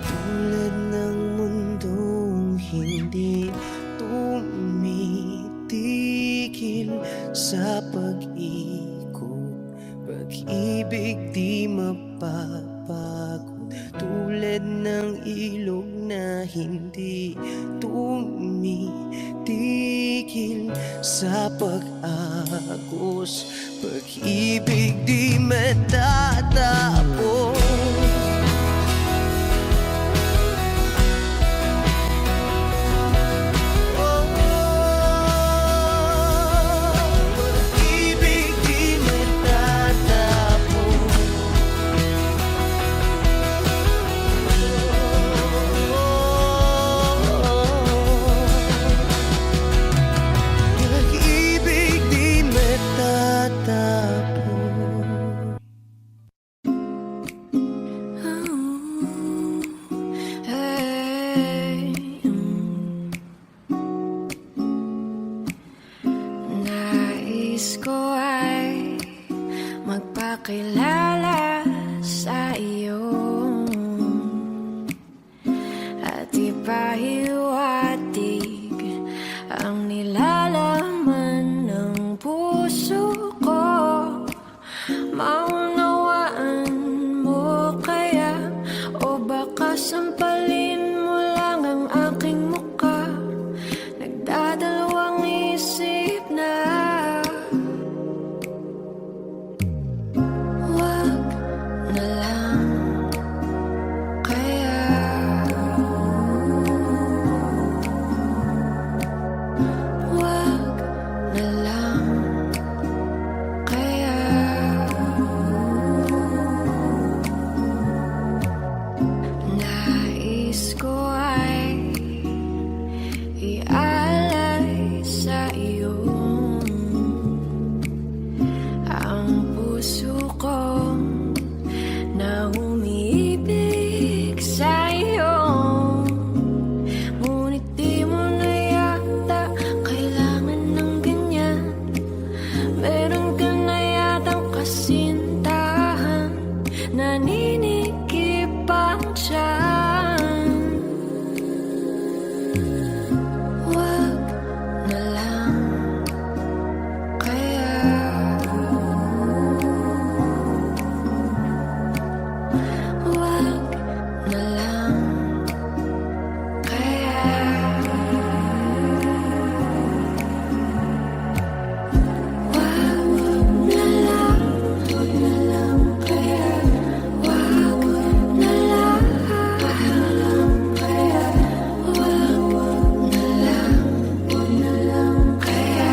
Tulad ng mundong hindi tumitigil sa pag-ikot, pag-ibig di mapapagod. Tulad ng ilog na hindi tumitigil sa pag-agos, pag-ibig di matatapos. Nais ko ay magpakilala sa iyo at ipahiwatig ang nilalaman ng puso ko. Maunawaan mo kaya o baka sampalin mo lang ang aking muka. Nagdadalawang isip na wag na lang kaya. Wag na lang kaya. Nais ko ay ialay sa iyo ang puso ko na umiibig sa iyo. Ngunit di mo na yata kailangan ng ganyan. Meron ka na yatang kasintahan, naninikipang dyan. Wag na lang kaya. Wag na lang kaya. Wag na lang kaya. Wag na lang kaya. Wag na lang kaya.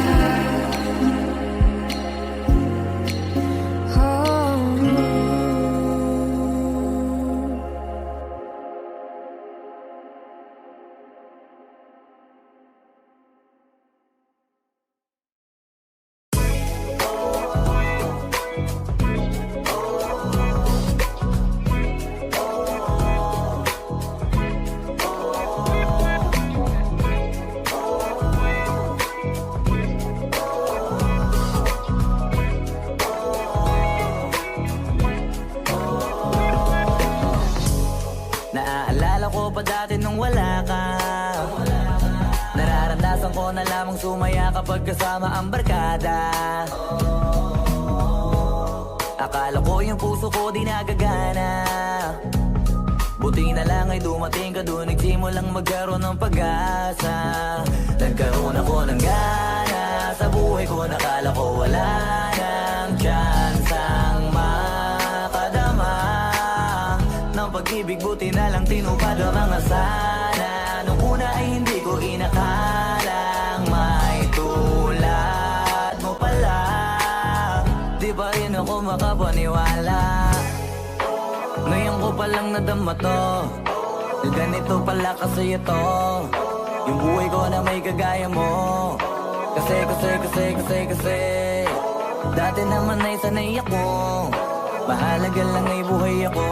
Naaalala ko pa dati nung wala ka. Nararamdasan ko na lamang sumaya kapag kasama ang barkada. Akala ko yung puso ko di nagagana. Buti na lang ay dumating ka doon, nagsimulang magkaroon ng pag-asa. Nagkaroon ako ng gana sa buhay ko, nakala ko wala nang tsansang makadama ng pag-ibig. Buti na lang tinupad ang mga sana. Nung una ay hindi ko inakalang may tulad mo pala. Di pa rin ako makapaniwala. Ngayon ko palang nadama to, na ganito pala kasi ito yung buhay ko na may kagaya mo. Kasi dati naman ay sanay ako, mahalaga lang ay buhay ako.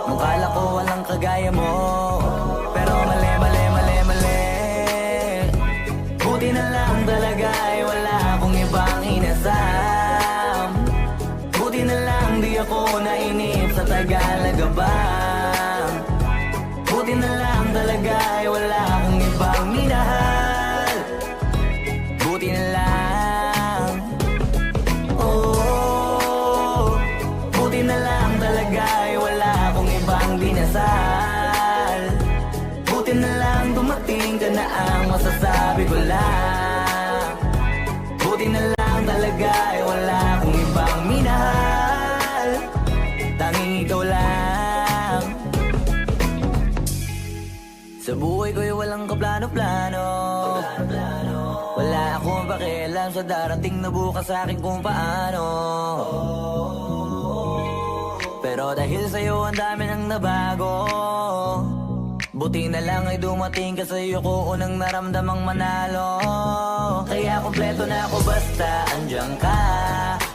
Nung kala ko walang kagaya mo, pero mali. Buti na lang talaga ay wala akong ibang inasam. Buti na lang di ako nainip sa Tagalaga ba. Buti na lang talaga ay wala akong ibang minahal. Buti na lang, oh, buti na lang talaga ay wala akong ibang dinasal. Buti na lang dumating ka na ang masasabi ko lang. Buti na lang talaga ay wala akong ibang minahal. Tanging ikaw lang. Sa buhay ko'y walang kaplano-plano. Wala akong pakialam sa darating na bukas sa akin kung paano. Pero dahil sa'yo ang dami nang nabago. Buti na lang ay dumating ka, sa'yo ko unang naramdamang manalo. Kaya kompleto na ako basta andyan ka.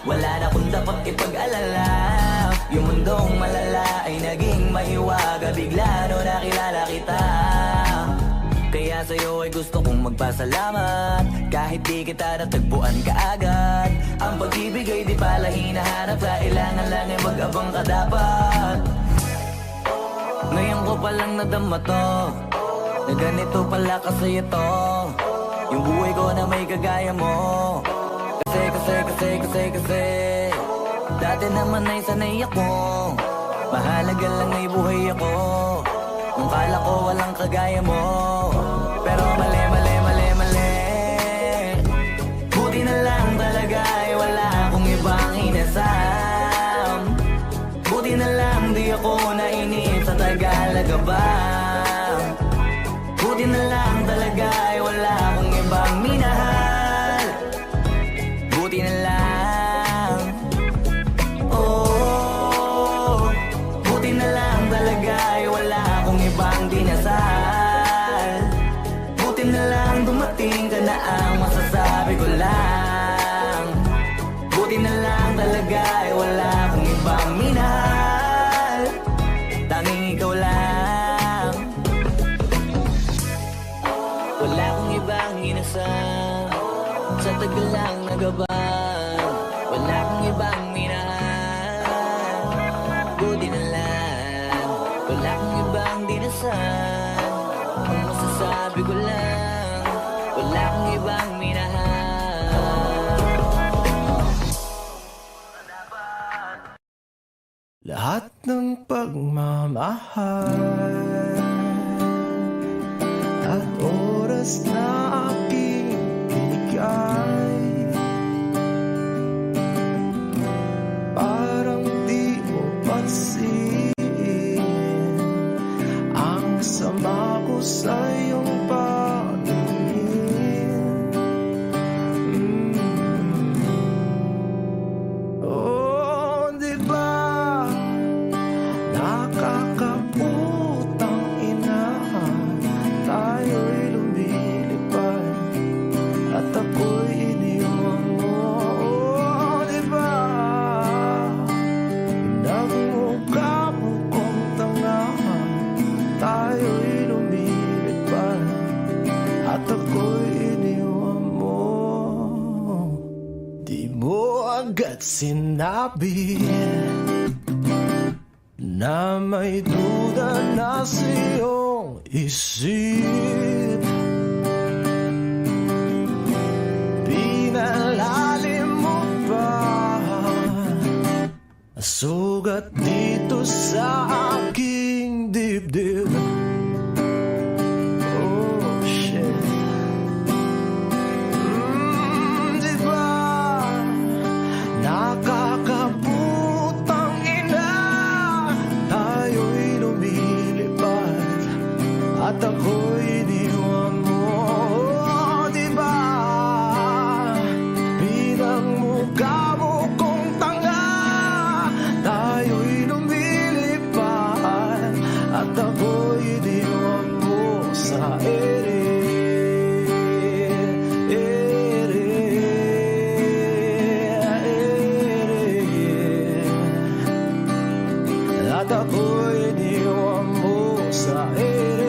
Wala na kung dapat ipag-alala. Yung mundong malala ay naging mahiwaga bigla no nakilala kita. Kaya sa'yo ay gusto kong magpasalamat. Kahit di kita natagpuan kaagad, ang pag-ibig ay di pala hinahanap. Kailangan lang ay mag-abang ka dapat. Ngayon ko palang nadama to, na ganito pala kasi ito, yung buhay ko na may kagaya mo. Kasi dati naman ay sanay ako, mahalaga lang ay buhay ako. Kung kala ko walang kagaya mo, pero mali. Buti na lang talaga ay wala akong ibang inasam. Buti na lang di ako nainip sa Tagalaga ba. Buti na lang talaga ay wala akong ibang minahal. Buti na lang, oh, buti na lang talaga ay wala akong ibang dinasal. Buti na lang dumating ka na ang masasabi ko lang. Buti na lang talaga ay wala akong ibang minahal. Tanging ikaw lang. Wala akong ibang inasal sa tagal lang nagabang. Wala akong ibang minahal. Buti na lang. Wala akong ibang dinasal. Ang masasabi ko lang, wala akong ibang minahal. Lahat ng pagmamahal at oras na aking binigay, parang di mo pansin ang sama ko sa iyong paningin. Oh, di ba nakakaputang ina, tayo'y lumilipad at ako'y iniwan mo. Oh, di ba pinagmukha mo kong tanga, tayo'y lumilipad at ako'y iniwan mo. Di mo agad sinabi na may duda na sa iyong isip. Pinalalim mo pa sugat dito sa aking dibdib. Oh, shit. Di ba nakakaputang ina, tayo'y lumilipad at ako'y iniwan mo. Oh, di ba pinagmukha mo kong tanga, tayo'y lumilipad at ako'y iniwan mo sa ere. At ako'y iniwan mo sa ere.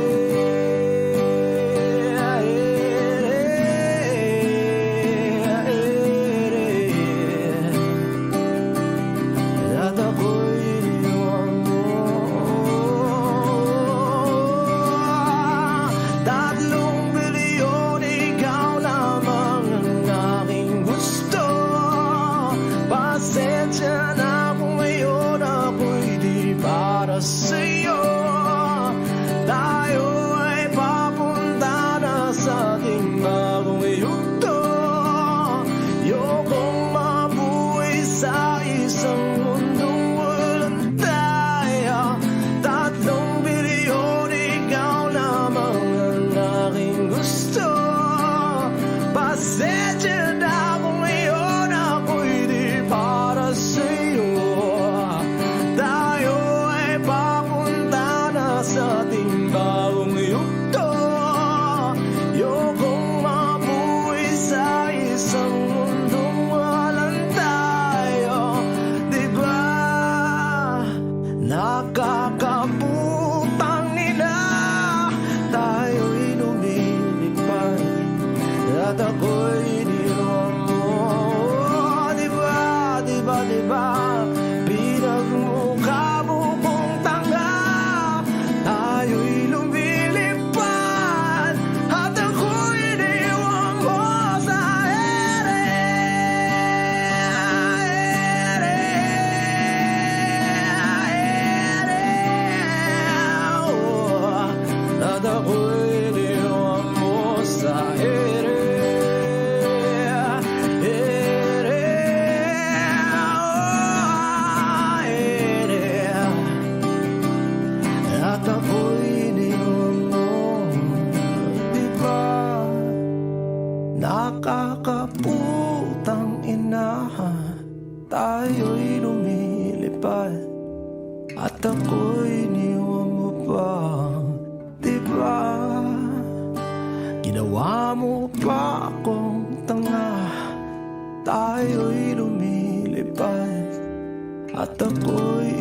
At ako'y iniwan mo. 3 bilyon, ikaw lamang ang aking gusto. Pasensya na kung ngayon ako'y di para sa'yo. Tayo ay papunta na sa ating bagong yugto. Ayokong mabuhay sa isang mundong walang tayo. 3 bilyon, ikaw lamang ang aking gusto. Pasensya na kung ngayon ako'y di para sa'yo. Tayo ay papunta na sa ating bagong yugto. Ayokong at ako'y iniwan mo. Diba, diba, diba, pinagmukha mo kong tanga. Tayo'y lumilipad at ako'y iniwan mo sa ere. At ako'y iniwan mo sa ere. At ako'y iniwan mo. Diba, nakakaputang ina, tayo'y lumilipad at ako'y iniwan mo pa. Diba, ginawa mo pa akong tanga, tayo'y lumilipad at ako'y